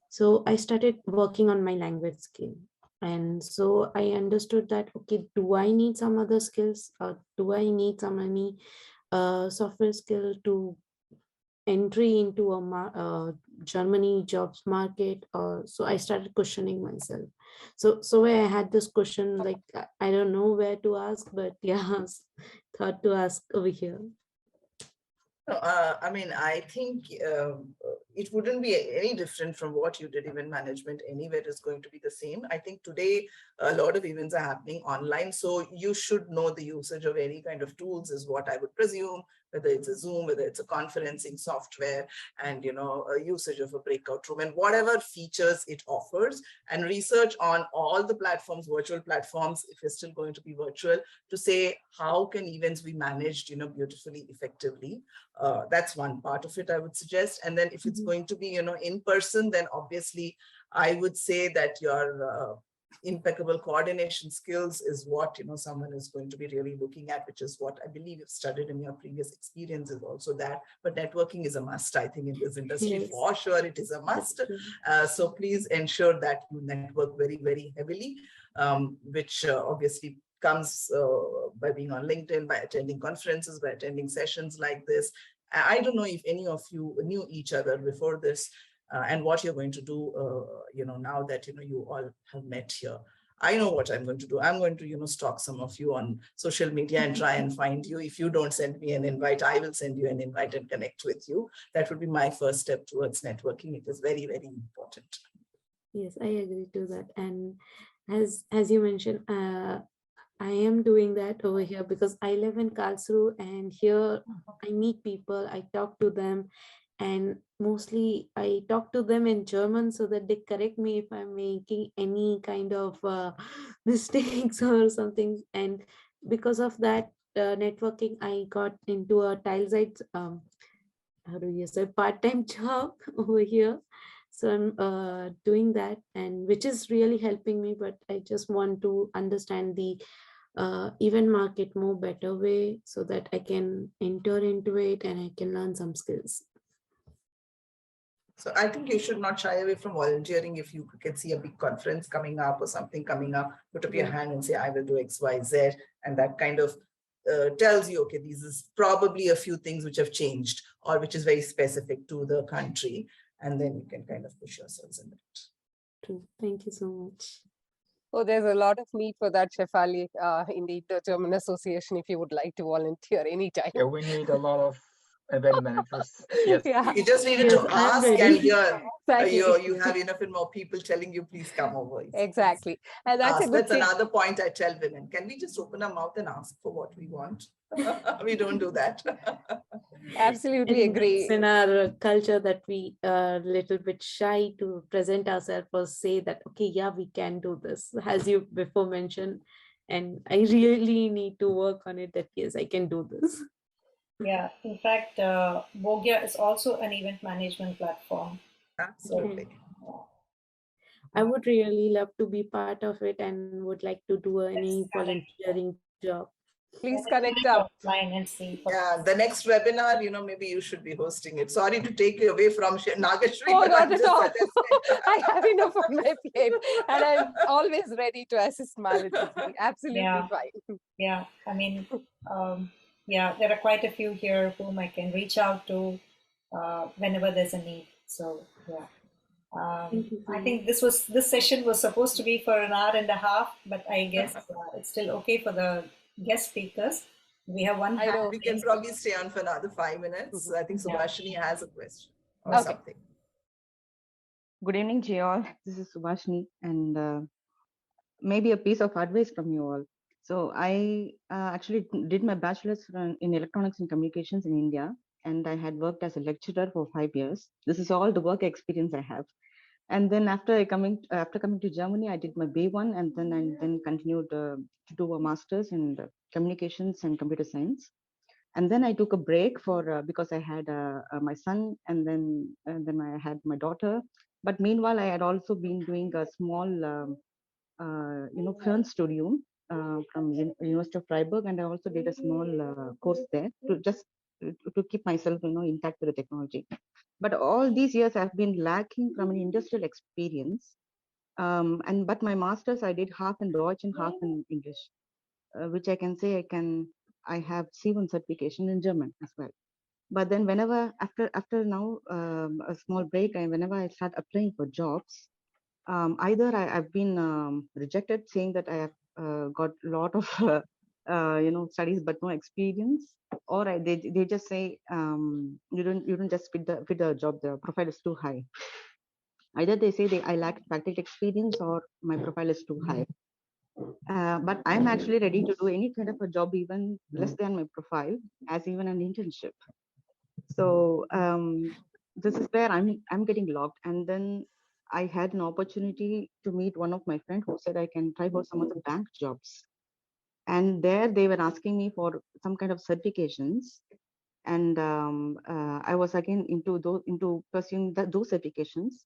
So I started working on my language skill. And so I understood that, okay, do I need some other skills or do I need some any software skill to entry into a Germany jobs market? Or so I started questioning myself. So I had this question, like, I don't know where to ask, but yeah, thought to ask over here. I mean, I think it wouldn't be any different from what you did. Event management anywhere is going to be the same. I think today a lot of events are happening online, so you should know the usage of any kind of tools is what I would presume. whether it's a Zoom, whether it's a conferencing software, and a usage of a breakout room and whatever features it offers, and research on all the platforms, virtual platforms, if you're still going to be virtual, to say how can events be managed, beautifully, effectively. That's one part of it, I would suggest. And then if it's going to be, in person, then obviously I would say that your impeccable coordination skills is what someone is going to be really looking at, which is what I believe you've studied in your previous experiences also. That, but networking is a must, I think, in this industry. Yes, For sure it is a that's must. true. So please ensure that you network very, very heavily, which obviously comes by being on LinkedIn, by attending conferences, by attending sessions like this. I don't know if any of you knew each other before this, and what you're going to do, now that, you all have met here. I know what I'm going to do. I'm going to, stalk some of you on social media and try and find you. If you don't send me an invite, I will send you an invite and connect with you. That would be my first step towards networking. It is very, very important. Yes, I agree to that. And as you mentioned, I am doing that over here because I live in Karlsruhe, and here I meet people, I talk to them, and mostly I talk to them in German so that they correct me if I'm making any kind of mistakes or something. And because of that networking, I got into a tile site, how do you say, part-time job over here. So I'm doing that, and which is really helping me. But I just want to understand the event market more better way so that I can enter into it and I can learn some skills. So I think you should not shy away from volunteering. If you can see a big conference coming up or something coming up, put up your hand and say, I will do X, Y, Z. And that kind of tells you, okay, these is probably a few things which have changed or which is very specific to the country. And then you can kind of push yourselves in it. True. Thank you so much. Oh, there's a lot of need for that, Shefali, in the German Association, if you would like to volunteer anytime. Yeah, we need a lot of event managers. Yes. Yeah, You just needed Yes, to I'm ask, and ready. here exactly. you have enough and more people telling you, please come over. Exactly. And that's a Ask. good That's thing. another point I tell women. Can we just open our mouth and ask for what we want? We don't do that. Absolutely And agree. it's in our culture that we are a little bit shy to present ourselves or say that, okay, yeah, we can do this, as you before mentioned. And I really need to work on it that, yes, I can do this. Yeah, in fact, Bhogya is also an event management platform. Absolutely. I would really love to be part of it and would like to do any volunteering job. Please connect up. Offline and see. Yeah, the next webinar, maybe you should be hosting it. Sorry to take you away from Nagashri, Oh, but not I'm at just all. suggesting. I have enough on my plate, and I'm always ready to assist Malati. Absolutely Yeah. fine. Yeah, I mean, yeah, there are quite a few here whom I can reach out to whenever there's a need. So yeah, Thank you so I much. think this session was supposed to be for an hour and a half, but I guess it's still okay for the guest speakers. We have one I hand know. We can raised. probably stay on for another 5 minutes. I think Yeah. Subhashini has a question or Okay. something. Good evening to you all. This is Subhashini, and maybe a piece of advice from you all. So I actually did my bachelor's in electronics and communications in India, and I had worked as a lecturer for 5 years. This is all the work experience I have. And then after coming to Germany, I did my B1, and then continued to do a master's in communications and computer science. And then I took a break for because I had my son, and then I had my daughter. But meanwhile, I had also been doing a small film studio from University of Freiburg, and I also did a small course there to just to keep myself intact with the technology. But all these years I've been lacking from an industrial experience. But my masters I did half in Deutsch and half in English, which I can say I have C1 certification in German as well. But then whenever after now a small break, and whenever I start applying for jobs, either I've been rejected saying that I have got a lot of studies but no experience, or they just say you don't just fit the job, the profile is too high. Either they say I lack practical experience or my profile is too high. But I'm actually ready to do any kind of a job, even less than my profile, as even an internship. So this is where I'm getting locked. And then I had an opportunity to meet one of my friends who said I can try for some of the bank jobs. And there they were asking me for some kind of certifications. And I was again into pursuing those certifications,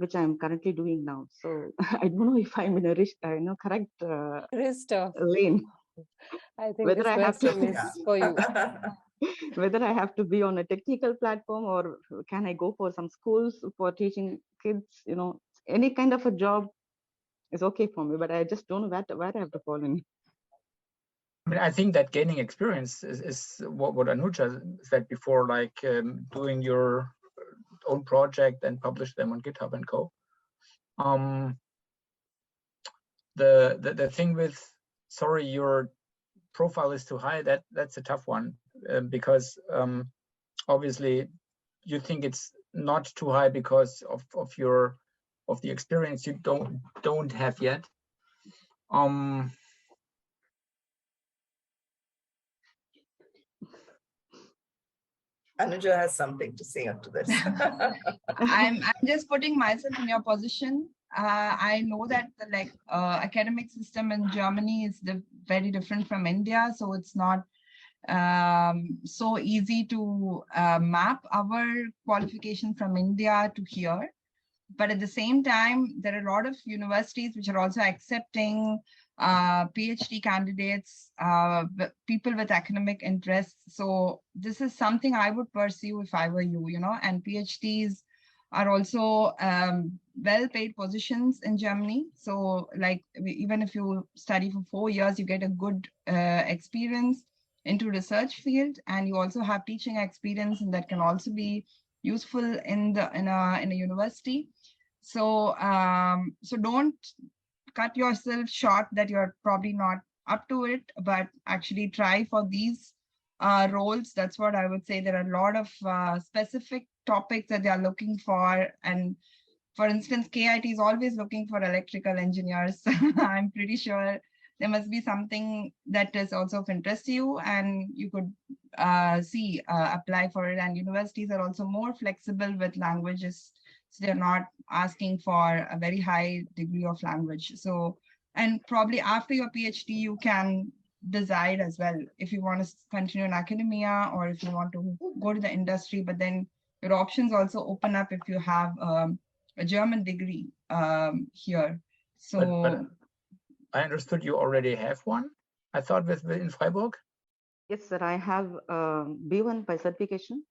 which I'm currently doing now. So I don't know if I'm in a correct Krista, lane. I think Whether this I have to question is for you. whether I have to be on a technical platform or can I go for some schools for teaching kids, any kind of a job is okay for me, but I just don't know where I have to fall in. I mean, I think that gaining experience is what Anuja said before, like doing your own project and publish them on GitHub and co. The thing with, sorry, your profile is too high, that's a tough one, because obviously you think it's not too high because of the experience you don't have yet. Anuja has something to say up to this. I'm just putting myself in your position. I know that the academic system in Germany is very different from India, so it's not so easy to map our qualification from India to here. But at the same time, there are a lot of universities which are also accepting PhD candidates, people with academic interests. So this is something I would pursue if I were you, and PhDs are also well-paid positions in Germany. So even if you study for 4 years, you get a good experience into research field, and you also have teaching experience, and that can also be useful in a university. So so don't cut yourself short that you're probably not up to it, but actually try for these roles. That's what I would say. There are a lot of specific topics that they are looking for. And for instance, KIT is always looking for electrical engineers. I'm pretty sure there must be something that is also of interest to you, and you could apply for it. And universities are also more flexible with languages. So they're not asking for a very high degree of language. So, and probably after your PhD, you can decide as well if you want to continue in academia or if you want to go to the industry. But then your options also open up if you have a German degree here. So but I understood you already have one. I thought in Freiburg. Yes, sir. I have B1 by certification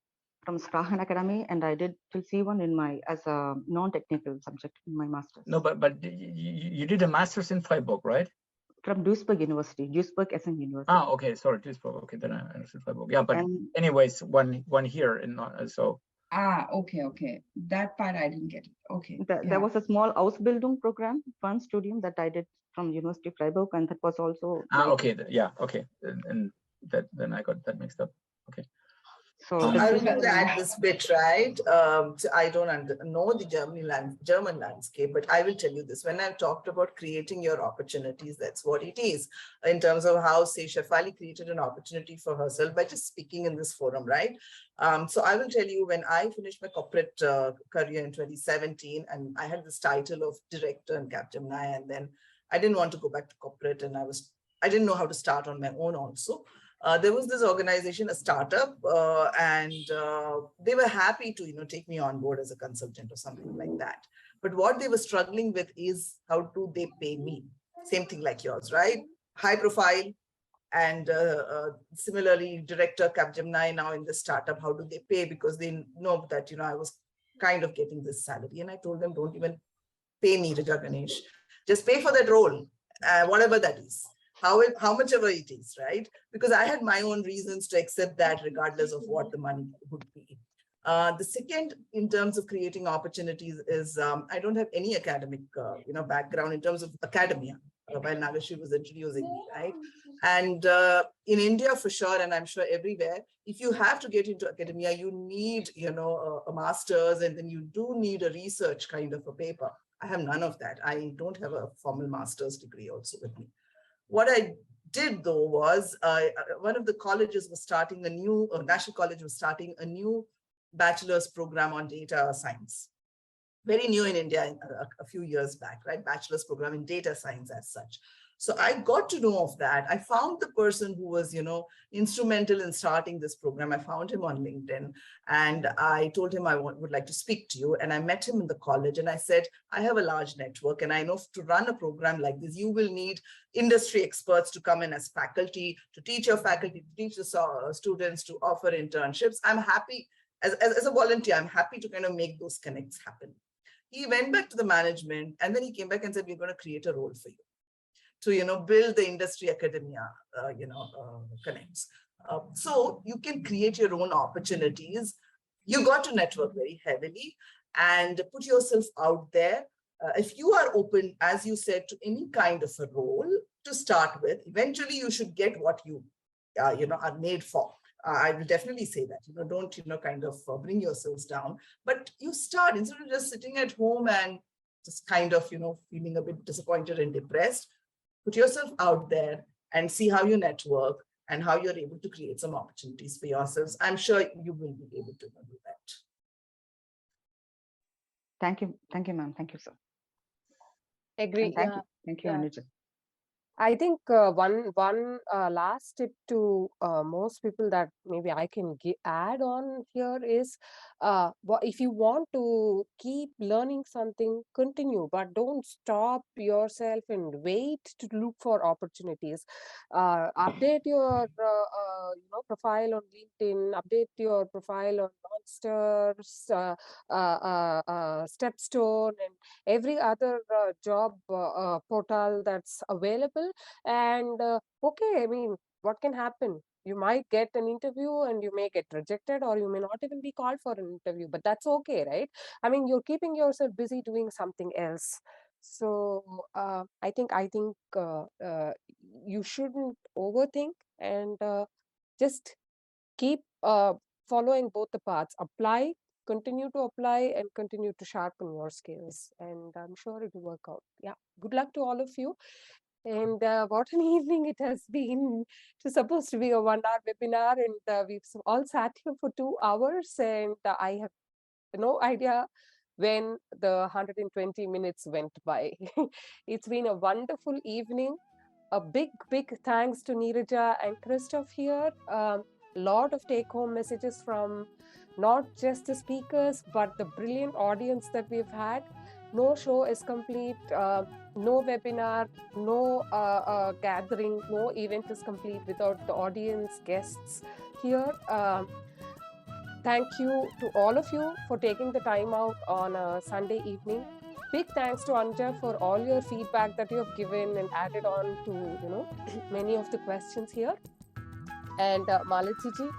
from Sprachen Academy, and I did till C1 as a non-technical subject in my master's. No, but you did a master's in Freiburg, right? From Duisburg University, Duisburg SM University. Ah, okay, sorry, Duisburg. Okay, then I understood Freiburg. Yeah, but anyways, one here in so. Okay. That part I didn't get it. Okay. There was a small Ausbildung program, one studium that I did from University of Freiburg, and that was also. Okay, yeah, okay, and then I got that mixed up. Okay. So I will just add this bit, right? So I don't know the German landscape, but I will tell you this. When I've talked about creating your opportunities, that's what it is. In terms of how, say, Shefali created an opportunity for herself by just speaking in this forum, right? So I will tell you, when I finished my corporate career in 2017, and I had this title of director in Capgemini, and then I didn't want to go back to corporate, and I didn't know how to start on my own also. There was this organization, a startup, and they were happy to, take me on board as a consultant or something like that. But what they were struggling with is how do they pay me? Same thing like yours, right? High profile, and similarly, director Capgemini now in the startup. How do they pay? Because they know that I was kind of getting this salary, and I told them, don't even pay me, Raja Ganesh. Just pay for that role, whatever that is. How much ever it is, right? Because I had my own reasons to accept that regardless of what the money would be. The second, in terms of creating opportunities, is I don't have any academic, background in terms of academia, while Nagashri was introducing me, right? And in India, for sure, and I'm sure everywhere, if you have to get into academia, you need, a master's, and then you do need a research kind of a paper. I have none of that. I don't have a formal master's degree also with me. What I did though was one of the colleges was starting a new, National College was starting a new bachelor's program on data science. Very new in India a few years back, right? Bachelor's program in data science as such. So I got to know of that. I found the person who was, instrumental in starting this program. I found him on LinkedIn and I told him I would like to speak to you. And I met him in the college and I said, I have a large network and I know to run a program like this, you will need industry experts to come in as faculty, to teach your faculty, to teach the students, to offer internships. I'm happy, as a volunteer, I'm happy to kind of make those connects happen. He went back to the management and then he came back and said, we're going to create a role for you to, build the industry academia, connects. So you can create your own opportunities. You got to network very heavily and put yourself out there. If you are open, as you said, to any kind of a role to start with, eventually you should get what you, are made for. I will definitely say that, don't, kind of bring yourselves down, but you start instead of just sitting at home and just kind of, feeling a bit disappointed and depressed. Put yourself out there and see how you network and how you're able to create some opportunities for yourselves. I'm sure you will be able to do that. Thank you, ma'am. Thank you, sir. Agree. And thank you, Anuja. I think one last tip to most people that maybe I can add on here is, if you want to keep learning something, continue, but don't stop yourself and wait to look for opportunities. Update your profile on LinkedIn, update your profile on Monsters, Stepstone, and every other job portal that's available. And okay, I mean, what can happen? You might get an interview and you may get rejected, or you may not even be called for an interview, but that's okay, right? I mean, you're keeping yourself busy doing something else. So I think you shouldn't overthink and just keep following both the paths. Apply, continue to apply, and continue to sharpen your skills. And I'm sure it will work out. Yeah. Good luck to all of you. And what an evening it has been. It was supposed to be a 1-hour webinar, and we've all sat here for 2 hours, and I have no idea when the 120 minutes went by. It's been a wonderful evening. A big thanks to Neeraja and Christoph here. Lot of take-home messages from not just the speakers, but the brilliant audience that we've had. No show is complete, no webinar, no gathering, no event is complete without the audience, guests here. Thank you to all of you for taking the time out on a Sunday evening. Big thanks to Anja for all your feedback that you have given and added on to, many of the questions here. And Malati-ji,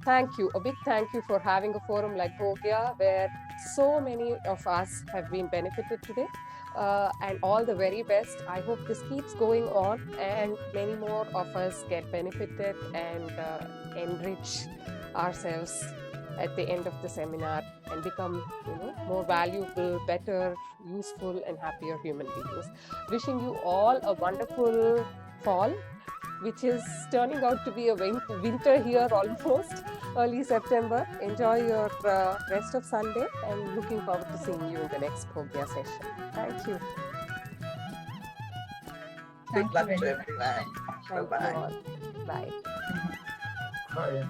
thank you. A big thank you for having a forum like Bhogya, where so many of us have been benefited today. And all the very best. I hope this keeps going on and many more of us get benefited and enrich ourselves at the end of the seminar and become, more valuable, better, useful, and happier human beings. Wishing you all a wonderful fall, which is turning out to be a winter here almost, early September. Enjoy your rest of Sunday and looking forward to seeing you in the next Bhogya session. Thank you. Good luck to everyone. Thank Bye-bye. you all. Bye. Bye.